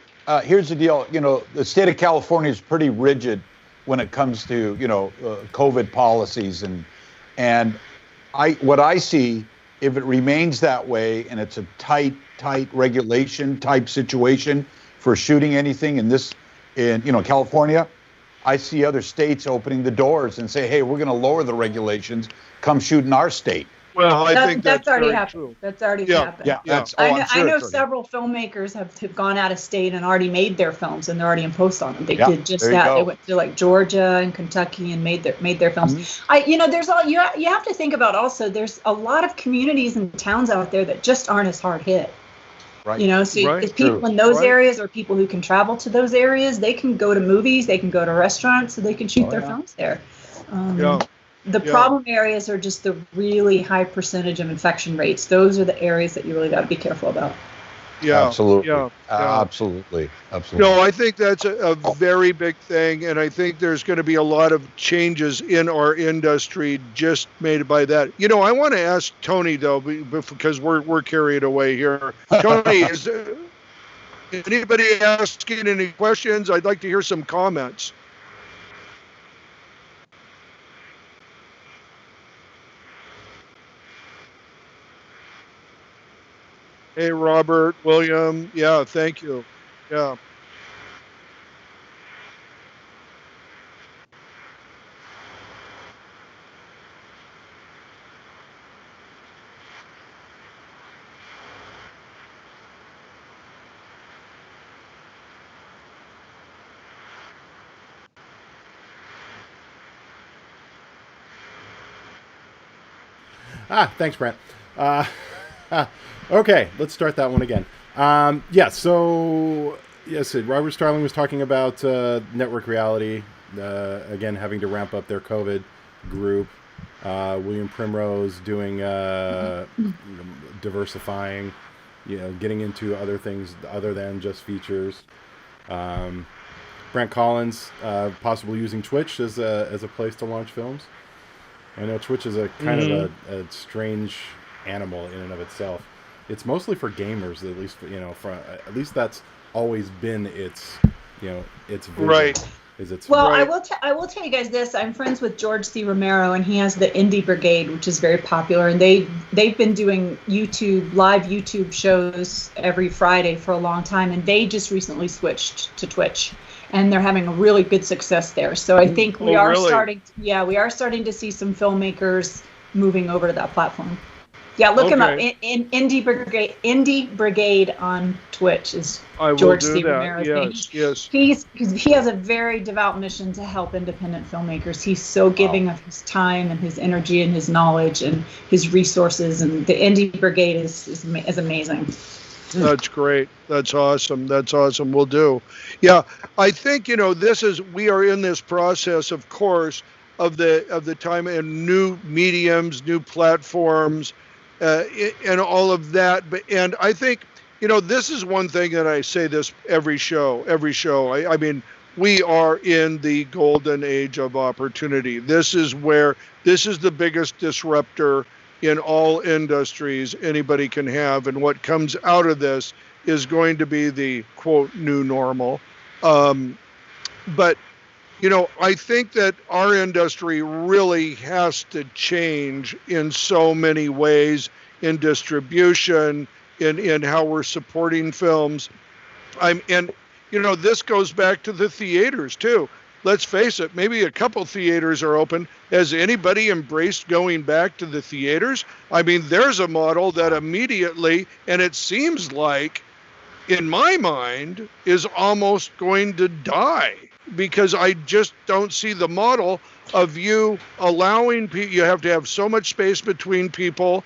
here's the deal. The state of California is pretty rigid when it comes to COVID policies, and what I see if it remains that way and it's a tight regulation type situation for shooting anything in California, I see other states opening the doors and say, hey, we're going to lower the regulations. Come shoot in our state. Well, I think that's already very happened. true. That's already happened. Yeah. I know several filmmakers have gone out of state and already made their films, and they're already imposed on them. They did just that. They went to like Georgia and Kentucky and made their films. Mm-hmm. There's all you have to think about. Also, there's a lot of communities and towns out there that just aren't as hard hit. Right. If people in those areas or people who can travel to those areas, they can go to movies, they can go to restaurants, so they can shoot their films there. The problem areas are just the really high percentage of infection rates. Those are the areas that you really got to be careful about. Yeah, absolutely. Yeah. Absolutely. No, I think that's a very big thing, and I think there's going to be a lot of changes in our industry just made by that. I want to ask Tony though, because we're carried away here. Tony, is anybody asking any questions? I'd like to hear some comments. Hey, Robert, William. Yeah, thank you. Yeah. Thanks, Brent. Okay, let's start that one again. Robert Starling was talking about network reality, again, having to ramp up their COVID group. William Primrose doing diversifying, getting into other things other than just features. Brent Collins possibly using Twitch as a place to launch films. I know Twitch is a kind of a strange animal in and of itself. It's mostly for gamers, at least that's always been its vision. Right. I will tell you guys this. I'm friends with George C. Romero, and he has the Indie Brigade, which is very popular, and they've been doing live YouTube shows every Friday for a long time, and they just recently switched to Twitch, and they're having a really good success there. So I think we are starting to see some filmmakers moving over to that platform. Yeah, look him up. Indie Brigade on Twitch is George C. Romero's name. Yes. He has a very devout mission to help independent filmmakers. He's so giving of his time and his energy and his knowledge and his resources. And the Indie Brigade is amazing. That's great. That's awesome. We'll do. Yeah, I think we are in this process, of course, of the time and new mediums, new platforms. And all of that, and I think this is one thing that I say this every show. I mean, we are in the golden age of opportunity. This is the biggest disruptor in all industries anybody can have, and what comes out of this is going to be the quote new normal. But I think that our industry really has to change in so many ways, in distribution, in how we're supporting films. This goes back to the theaters too. Let's face it, maybe a couple theaters are open. Has anybody embraced going back to the theaters? I mean, there's a model that immediately, and it seems like, in my mind, is almost going to die. Because I just don't see the model of you allowing people. You have to have so much space between people.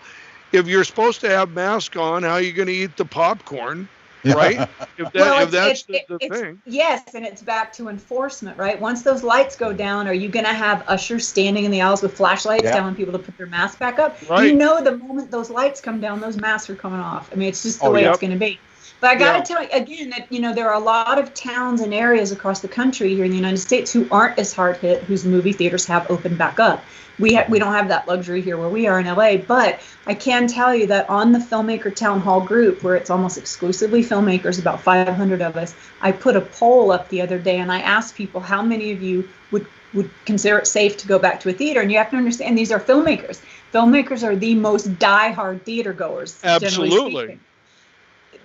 If you're supposed to have masks on, how are you going to eat the popcorn, right? If that's the thing. Yes, and it's back to enforcement, right? Once those lights go down, are you going to have ushers standing in the aisles with flashlights telling people to put their masks back up? Right. The moment those lights come down, those masks are coming off. I mean, it's just the way it's going to be. But I got to tell you again that, there are a lot of towns and areas across the country here in the United States who aren't as hard hit, whose movie theaters have opened back up. We don't have that luxury here where we are in LA, but I can tell you that on the Filmmaker Town Hall group, where it's almost exclusively filmmakers, about 500 of us, I put a poll up the other day and I asked people how many of you would consider it safe to go back to a theater. And you have to understand, these are filmmakers. Filmmakers are the most diehard theater goers. Absolutely.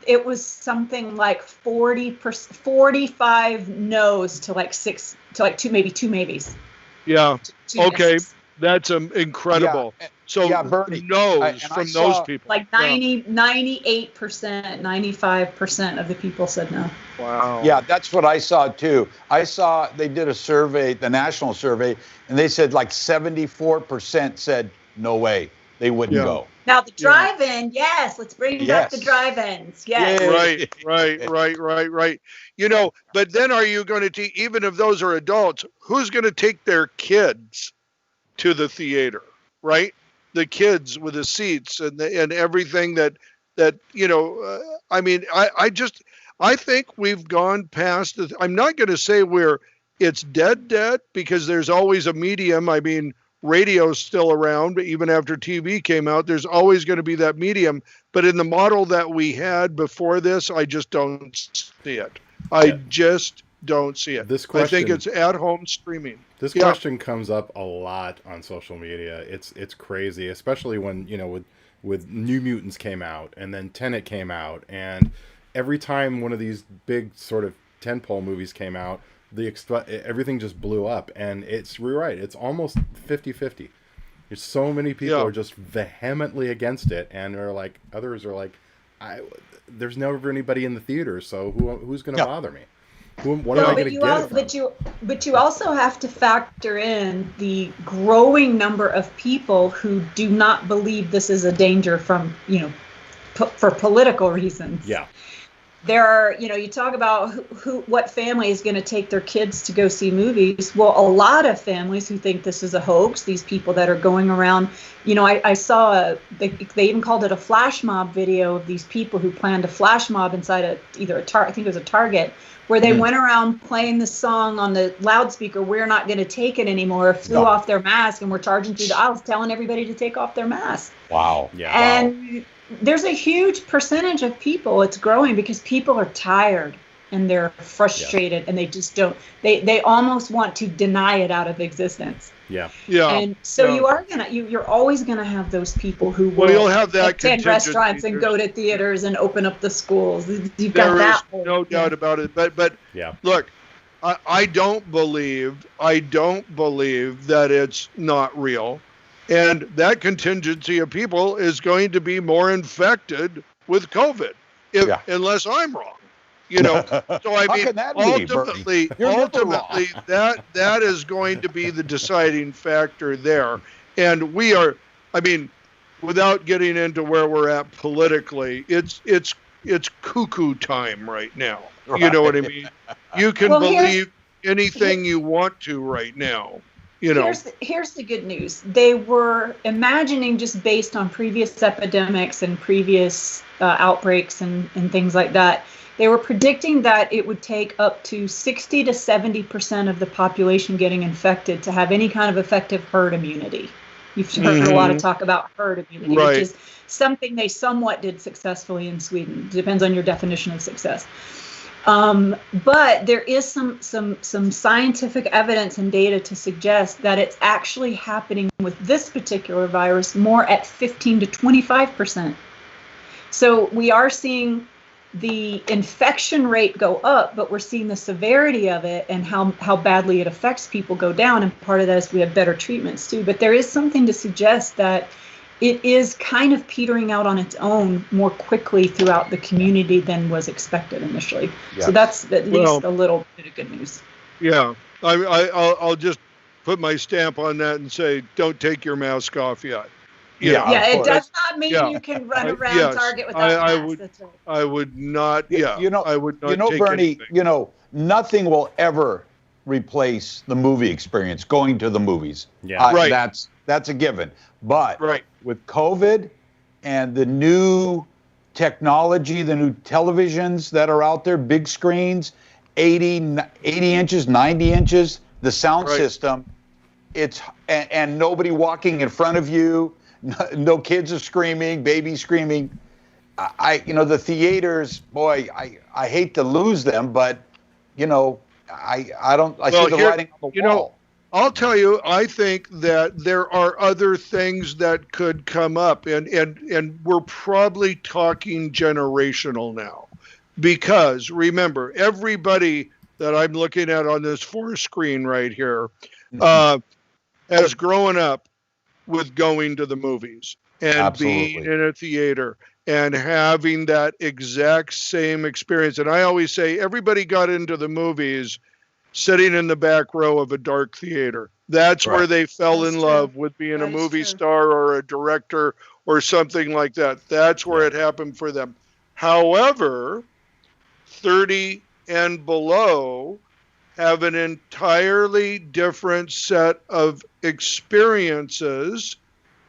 It was something like 45 no's to like 6 to like two maybes. Yeah. Two okay. yeses. That's incredible. Yeah. So Burnie, no's from those people. Like 98%, 95% of the people said no. Wow. Yeah, that's what I saw too. I saw they did a survey, the national survey, and they said like 74% said no way, they wouldn't go. Now the drive-in, yes, let's bring back the drive-ins. Yes. Right. But then are you going to even if those are adults, who's going to take their kids to the theater, right? The kids with the seats and everything that I think we've gone past I'm not going to say it's dead because there's always a medium. I mean, radio's still around, but even after TV came out, there's always going to be that medium. But in the model that we had before this, I just don't see it. I just don't see it. I think it's at home streaming. This question comes up a lot on social media. It's crazy, especially when, with New Mutants came out and then Tenet came out, and every time one of these big sort of tentpole movies came out, everything just blew up, and you're right, it's almost 50-50. There's so many people are just vehemently against it, and others are like, there's never anybody in the theater, so who's going to bother me? What am I going to get it from? But you also have to factor in the growing number of people who do not believe this is a danger from, for political reasons. Yeah. There are, you talk about what family is going to take their kids to go see movies. Well, a lot of families who think this is a hoax, these people that are going around, I saw they even called it a flash mob video of these people who planned a flash mob inside I think it was a Target, where they went around playing the song on the loudspeaker, "We're not going to take it anymore," flew off their mask, and were charging through the aisles telling everybody to take off their mask. Wow. Yeah. And there's a huge percentage of people, it's growing because people are tired and they're frustrated and they just don't, they almost want to deny it out of existence. Yeah. And so you're always gonna have those people who will you'll have that attend restaurants and go to theaters and open up the schools. You've got that. There is no doubt about it. But look, I don't believe that it's not real. And that contingency of people is going to be more infected with COVID, unless I'm wrong. So I mean, ultimately, that is going to be the deciding factor there. And we are, without getting into where we're at politically, it's cuckoo time right now. Right. You know what I mean? You can believe anything you want to right now. Here's the good news. They were imagining, just based on previous epidemics and previous outbreaks and things like that, they were predicting that it would take up to 60 to 70% of the population getting infected to have any kind of effective herd immunity. You've heard a lot of talk about herd immunity, which is something they somewhat did successfully in Sweden. Depends on your definition of success. But there is some scientific evidence and data to suggest that it's actually happening with this particular virus more at 15 to 25%. So we are seeing the infection rate go up, but we're seeing the severity of it and how badly it affects people go down. And part of that is we have better treatments too. But there is something to suggest that it is kind of petering out on its own more quickly throughout the community than was expected initially. Yes. So that's at least a little bit of good news. Yeah, I'll just put my stamp on that and say, don't take your mask off yet. It does not mean you can run around Target without a mask. That's right. I would not. I would not. Take Burnie, anything. Nothing will ever replace the movie experience, going to the movies. Yeah, right. That's a given. But with COVID and the new technology, the new televisions that are out there, big screens, 80 inches, 90 inches, the sound system, and nobody walking in front of you, no kids are screaming, babies screaming. The theaters, boy, I hate to lose them, but I see the writing on the wall. I'll tell you, I think that there are other things that could come up, and we're probably talking generational now, because remember, everybody that I'm looking at on this screen right here has grown up with going to the movies and being in a theater and having that exact same experience. And I always say everybody got into the movies sitting in the back row of a dark theater. That's where they fell in love with being a movie star or a director or something like that. That's where it happened for them. However, 30 and below have an entirely different set of experiences,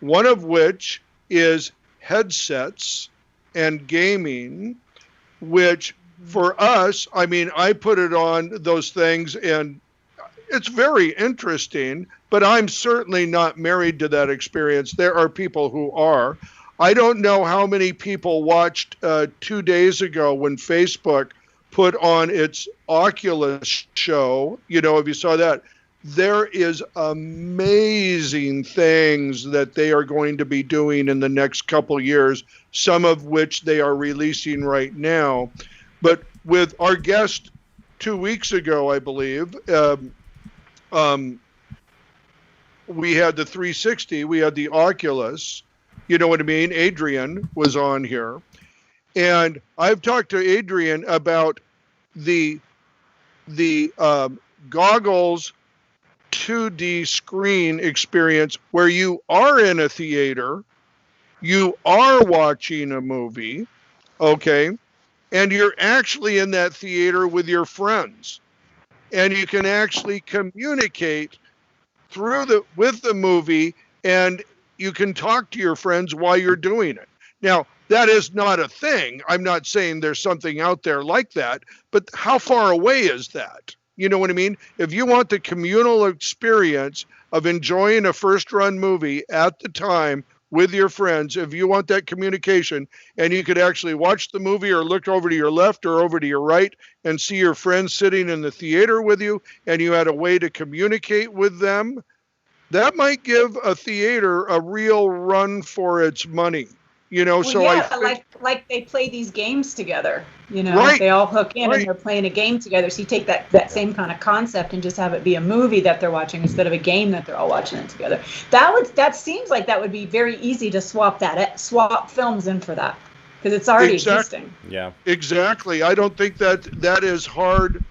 one of which is headsets and gaming, which for us, I mean, I put it on those things and it's very interesting, but I'm certainly not married to that experience. There are people who are. I don't know how many people watched 2 days ago when Facebook put on its Oculus show. If you saw that, there is amazing things that they are going to be doing in the next couple years, some of which they are releasing right now. But with our guest 2 weeks ago, I believe, we had the 360, we had the Oculus, you know what I mean? Adrian was on here. And I've talked to Adrian about the goggles 2D screen experience where you are in a theater, you are watching a movie, okay, and you're actually in that theater with your friends. And you can actually communicate with the movie, and you can talk to your friends while you're doing it. Now, that is not a thing. I'm not saying there's something out there like that, but how far away is that? You know what I mean? If you want the communal experience of enjoying a first-run movie at the time with your friends, if you want that communication, and you could actually watch the movie or look over to your left or over to your right and see your friends sitting in the theater with you, and you had a way to communicate with them, that might give a theater a real run for its money. Like they play these games together, they all hook in and they're playing a game together. So you take that same kind of concept and just have it be a movie that they're watching instead of a game that they're all watching it together. That seems like that would be very easy to swap films in for that, because it's already existing. Yeah, exactly. I don't think that is hard,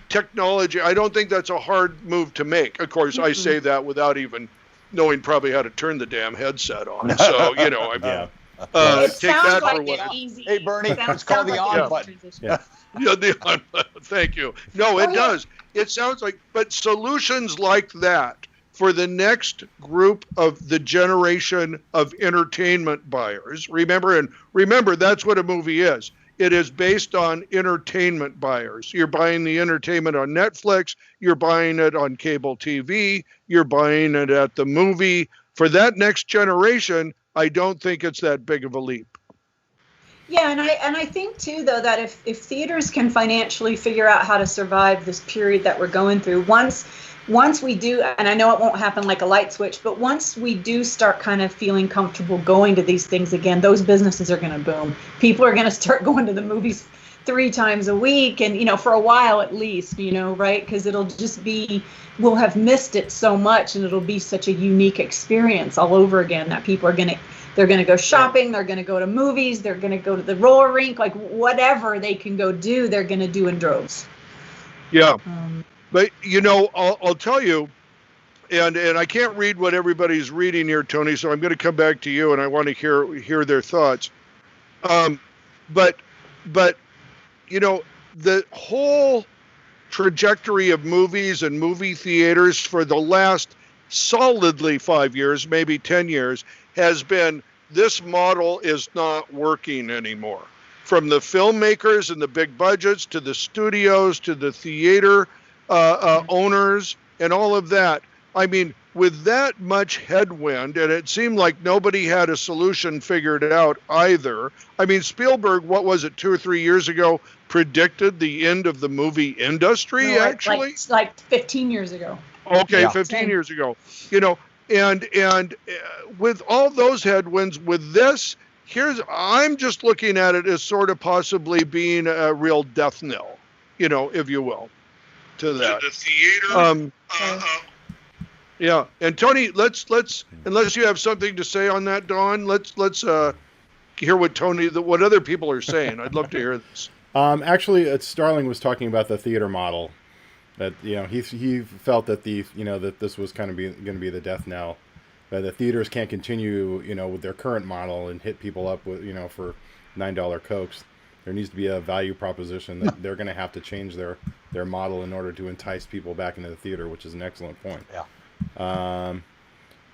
technology. I don't think that's a hard move to make. Of course, I say that without even knowing probably how to turn the damn headset on. So, take that for what. Easy. Hey, Bernie, it's called the on button. The on button. Thank you. No, it does. It sounds like, but solutions like that for the next group of the generation of entertainment buyers. Remember, that's what a movie is. It is based on entertainment buyers. You're buying the entertainment on Netflix. You're buying it on cable TV. You're buying it at the movie. For that next generation, I don't think it's that big of a leap. Yeah, and I think too, though, that if theaters can financially figure out how to survive this period that we're going through, once we do, and I know it won't happen like a light switch, but once we do start kind of feeling comfortable going to these things again, those businesses are going to boom. People are going to start going to the movies 3 times a week, and for a while at least, right? Because it'll just be, we'll have missed it so much, and it'll be such a unique experience all over again that people are they're going to go shopping, they're going to go to movies, they're going to go to the roller rink, like whatever they can go do, they're going to do in droves. Yeah. But, I'll tell you, and I can't read what everybody's reading here, Tony, so I'm going to come back to you, and I want to hear their thoughts. But the whole trajectory of movies and movie theaters for the last solidly 5 years, maybe 10 years, has been this model is not working anymore. From the filmmakers and the big budgets to the studios to the theater owners and all of that. I mean, with that much headwind, and it seemed like nobody had a solution figured out either. I mean, Spielberg, what was it, 2 or 3 years ago, predicted the end of the movie industry, actually? Like 15 years ago. Okay, yeah. 15 years ago. You know, and with all those headwinds, with this, I'm just looking at it as sort of possibly being a real death knell, you know, if you will, to that. The theater. Yeah, and Tony, let's unless you have something to say on that, Don, let's hear what other people are saying. I'd love to hear this. Actually, Starling was talking about the theater model. That, you know, he felt that that this was kind of going to be the death knell. That the theaters can't continue, you know, with their current model and hit people up with, you know, for $9 Cokes. There needs to be a value proposition that they're going to have to change their model in order to entice people back into the theater, which is an excellent point. Yeah.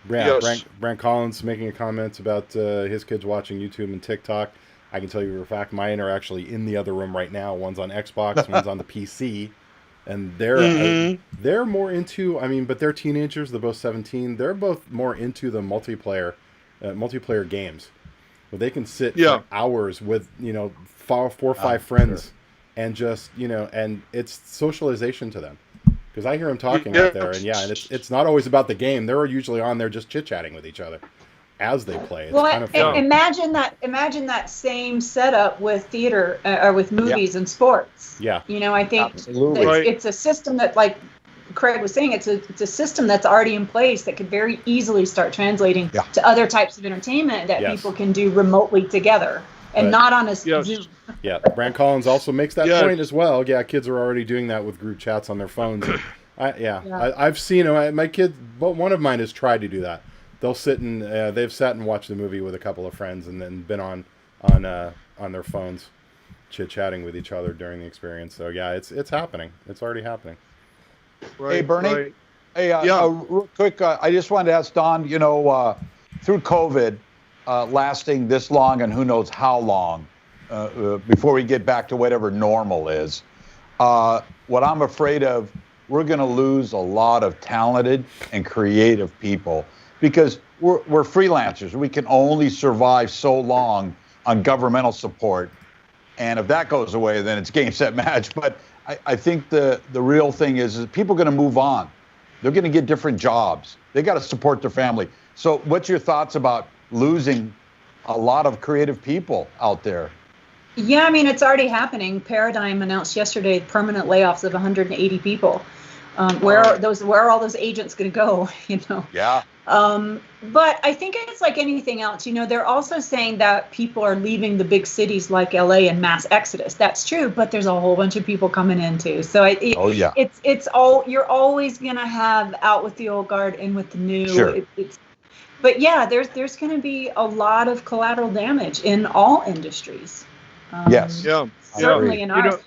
Brant Collins making a comment about his kids watching YouTube and TikTok. I can tell you for a fact, mine are actually in the other room right now. One's on Xbox, one's on the PC, and they're more into. I mean, but they're teenagers. They're both 17. They're both more into the multiplayer games, where they can sit for hours with 4 or 5 friends, and just and it's socialization to them. Because I hear them talking out there, and it's not always about the game. They're usually on there just chit-chatting with each other as they play. It's kind of fun. Imagine that same setup with theater or with movies and sports. Yeah. I think it's a system that, like Craig was saying, it's a system that's already in place that could very easily start translating to other types of entertainment that people can do remotely together. And not on a Zoom. Yeah, Brant Collins also makes that point as well. Yeah, kids are already doing that with group chats on their phones. I've seen my kids. But one of mine has tried to do that. They'll sit and they've sat and watched the movie with a couple of friends, and then been on their phones, chit-chatting with each other during the experience. So yeah, it's happening. It's already happening. Hey, Bernie. Right. Hey, real quick, I just wanted to ask Don. Through COVID. Lasting this long and who knows how long before we get back to whatever normal is. What I'm afraid of, we're going to lose a lot of talented and creative people because we're freelancers. We can only survive so long on governmental support. And if that goes away, then it's game, set, match. But I think the real thing is people are going to move on. They're going to get different jobs. They got to support their family. So what's your thoughts about losing a lot of creative people out there? Yeah, I mean, it's already happening. Paradigm announced yesterday permanent layoffs of 180 people. Where are all those agents going to go? Yeah. But I think it's like anything else. They're also saying that people are leaving the big cities like LA in mass exodus. That's true, but there's a whole bunch of people coming in too. So it's all, you're always going to have out with the old guard, in with the new. Sure. But yeah, there's going to be a lot of collateral damage in all industries. Yes. Yeah. Certainly in ours.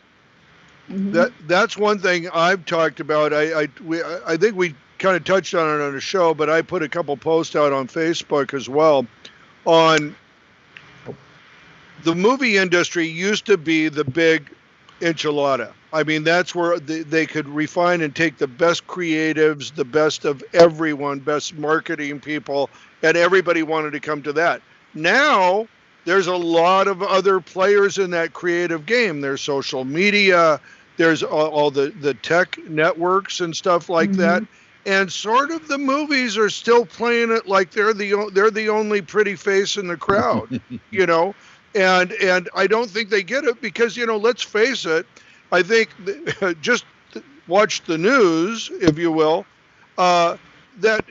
That's one thing I've talked about. I think we kind of touched on it on the show, but I put a couple posts out on Facebook as well on the movie industry. Used to be the big enchilada. I mean, that's where they could refine and take the best creatives, the best of everyone, best marketing people, and everybody wanted to come to that. Now, there's a lot of other players in that creative game. There's social media, there's all the tech networks and stuff like that. And sort of the movies are still playing it like they're the only pretty face in the crowd, And I don't think they get it because, let's face it, I think just watch the news, if you will, that,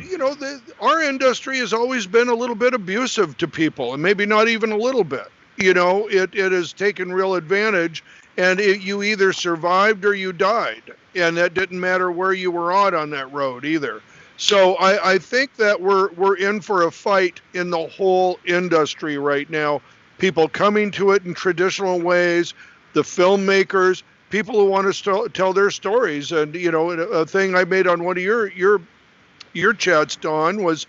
our industry has always been a little bit abusive to people, and maybe not even a little bit. It has taken real advantage, and you either survived or you died, and that didn't matter where you were on that road either. So I think that we're in for a fight in the whole industry right now. People coming to it in traditional ways, the filmmakers, people who want to tell their stories. And, a thing I made on one of your chats, Don, was,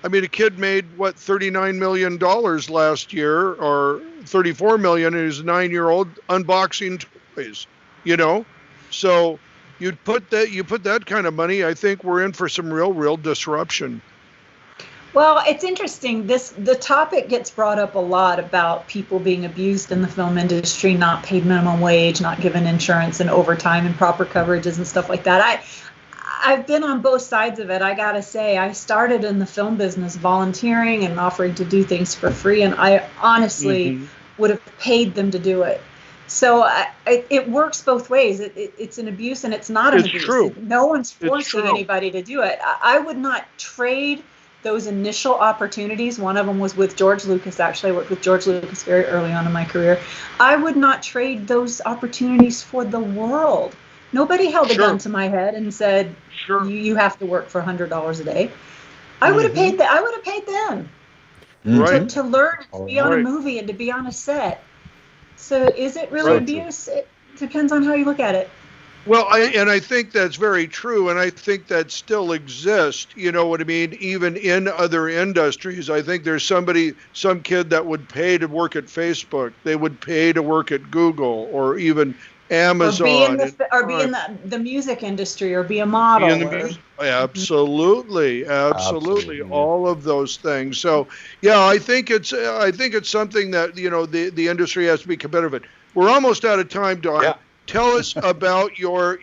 I mean, a kid made what $39 million last year, or 34 million, and he's a 9-year-old unboxing toys. You know, so you put that kind of money. I think we're in for some real disruption. Well, it's interesting. The topic gets brought up a lot about people being abused in the film industry, not paid minimum wage, not given insurance and overtime and proper coverages and stuff like that. I've been on both sides of it. I gotta say, I started in the film business volunteering and offering to do things for free, and I honestly would have paid them to do it. So it works both ways. It's an abuse and it's not an abuse. True. No one's forcing anybody to do it. I would not trade those initial opportunities. One of them was with George Lucas. Actually, I worked with George Lucas very early on in my career. I would not trade those opportunities for the world. Nobody held a gun to my head and said, you have to work for $100 a day. I would have paid them. I would have paid them to learn, to be on a movie and to be on a set. So is it really abuse? It depends on how you look at it. Well, I think that's very true, and I think that still exists. You know what I mean? Even in other industries, I think there's some kid that would pay to work at Facebook. They would pay to work at Google or even Amazon. Or be in the music industry, or be a model. Absolutely. All of those things. So, yeah, I think it's something that, you know, the industry has to be competitive. We're almost out of time, Don. Yeah. Tell us about your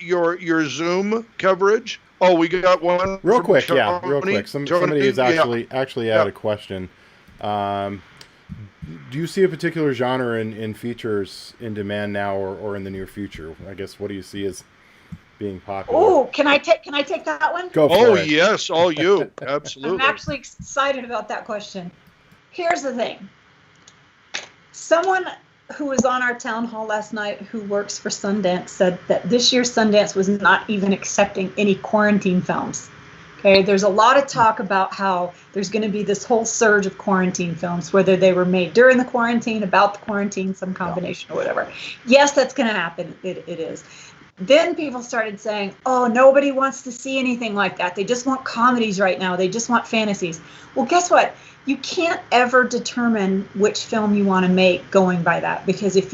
Zoom coverage. Oh, we got one real quick. Tony. Yeah, real quick. Somebody has actually had a question. Do you see a particular genre in features in demand now or in the near future? I guess, what do you see as being popular? Oh, can I take that one? Go for it. Oh, yes, all you. Absolutely. I'm actually excited about that question. Here's the thing. Someone who was on our town hall last night who works for Sundance said that this year's Sundance was not even accepting any quarantine films. Okay, there's a lot of talk about how there's going to be this whole surge of quarantine films, whether they were made during the quarantine, about the quarantine, some combination or whatever. Yes, that's going to happen. It is. Then people started saying, oh, nobody wants to see anything like that. They just want comedies right now. They just want fantasies. Well, guess what? You can't ever determine which film you want to make going by that, because if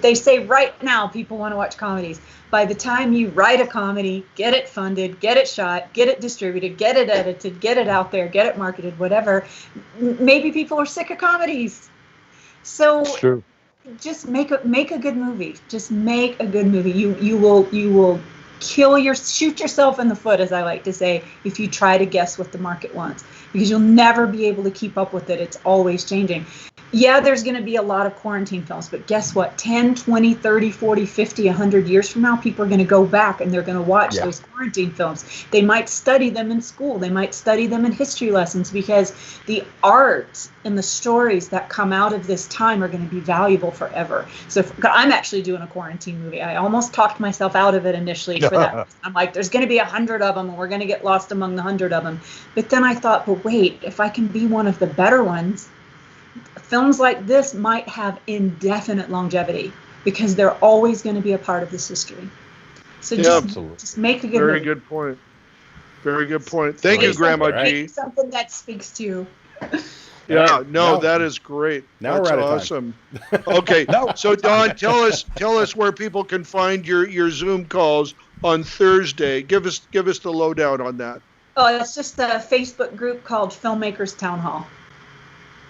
they say right now people want to watch comedies, by the time you write a comedy, get it funded, get it shot, get it distributed, get it edited, get it out there, get it marketed, whatever, maybe people are sick of comedies. So just make a good movie. Just make a good movie. You will shoot yourself in the foot, as I like to say, if you try to guess what the market wants, because you'll never be able to keep up with it. It's always changing. Yeah, there's going to be a lot of quarantine films, but guess what? 10, 20, 30, 40, 50, 100 years from now, people are going to go back and they're going to watch those quarantine films. They might study them in school. They might study them in history lessons, because the art and the stories that come out of this time are going to be valuable forever. So I'm actually doing a quarantine movie. I almost talked myself out of it initially for that. I'm like, there's going to be 100 of them and we're going to get lost among the 100 of them. But then I thought, but wait, if I can be one of the better ones, films like this might have indefinite longevity, because they're always going to be a part of this history. So just make a good movie. Good point. Very good point. Thank you, Grandma G. Something that speaks to you. That is great. Now that's we're awesome. Okay, so Don, tell us where people can find your Zoom calls on Thursday. Give us the lowdown on that. Oh, it's just a Facebook group called Filmmakers Town Hall.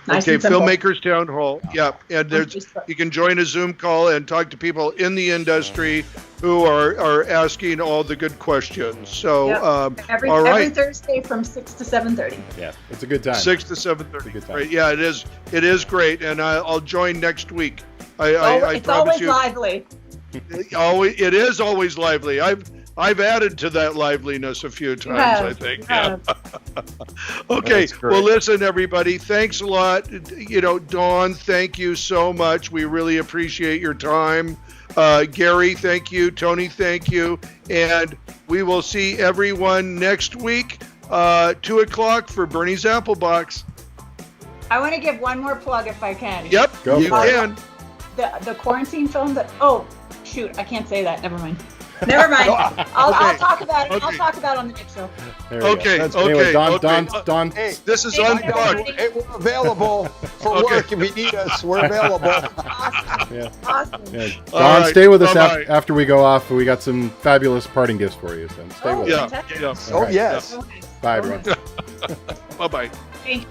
Nice okay, Filmmakers Town Hall. Yeah, and you can join a Zoom call and talk to people in the industry who are asking all the good questions. So every Thursday from 6 to 7:30. Yeah, it's a good time. 6 to 7:30. Right? Yeah, it is. It is great, and I'll join next week. I it's always lively. It is always lively. I've added to that liveliness a few times, I think. Yeah. Okay. Well, listen, everybody. Thanks a lot. Dawn, thank you so much. We really appreciate your time. Gary, thank you. Tony, thank you. And we will see everyone next week, 2:00 for Burnie's Applebox. I want to give one more plug if I can. Yep, you can. The quarantine film I can't say that. Never mind. Never mind. I'll talk about it. Okay. I'll talk about it on the next show. Okay. Anyway, Don. Hey, this is unplugged. Hey, we're available for work if you need us. We're available. Awesome. Yeah. Awesome. Yeah. Don, stay with us after we go off. We got some fabulous parting gifts for you. So stay with us. Yeah. Oh, yes. Bye, everyone. Bye-bye. Thank you.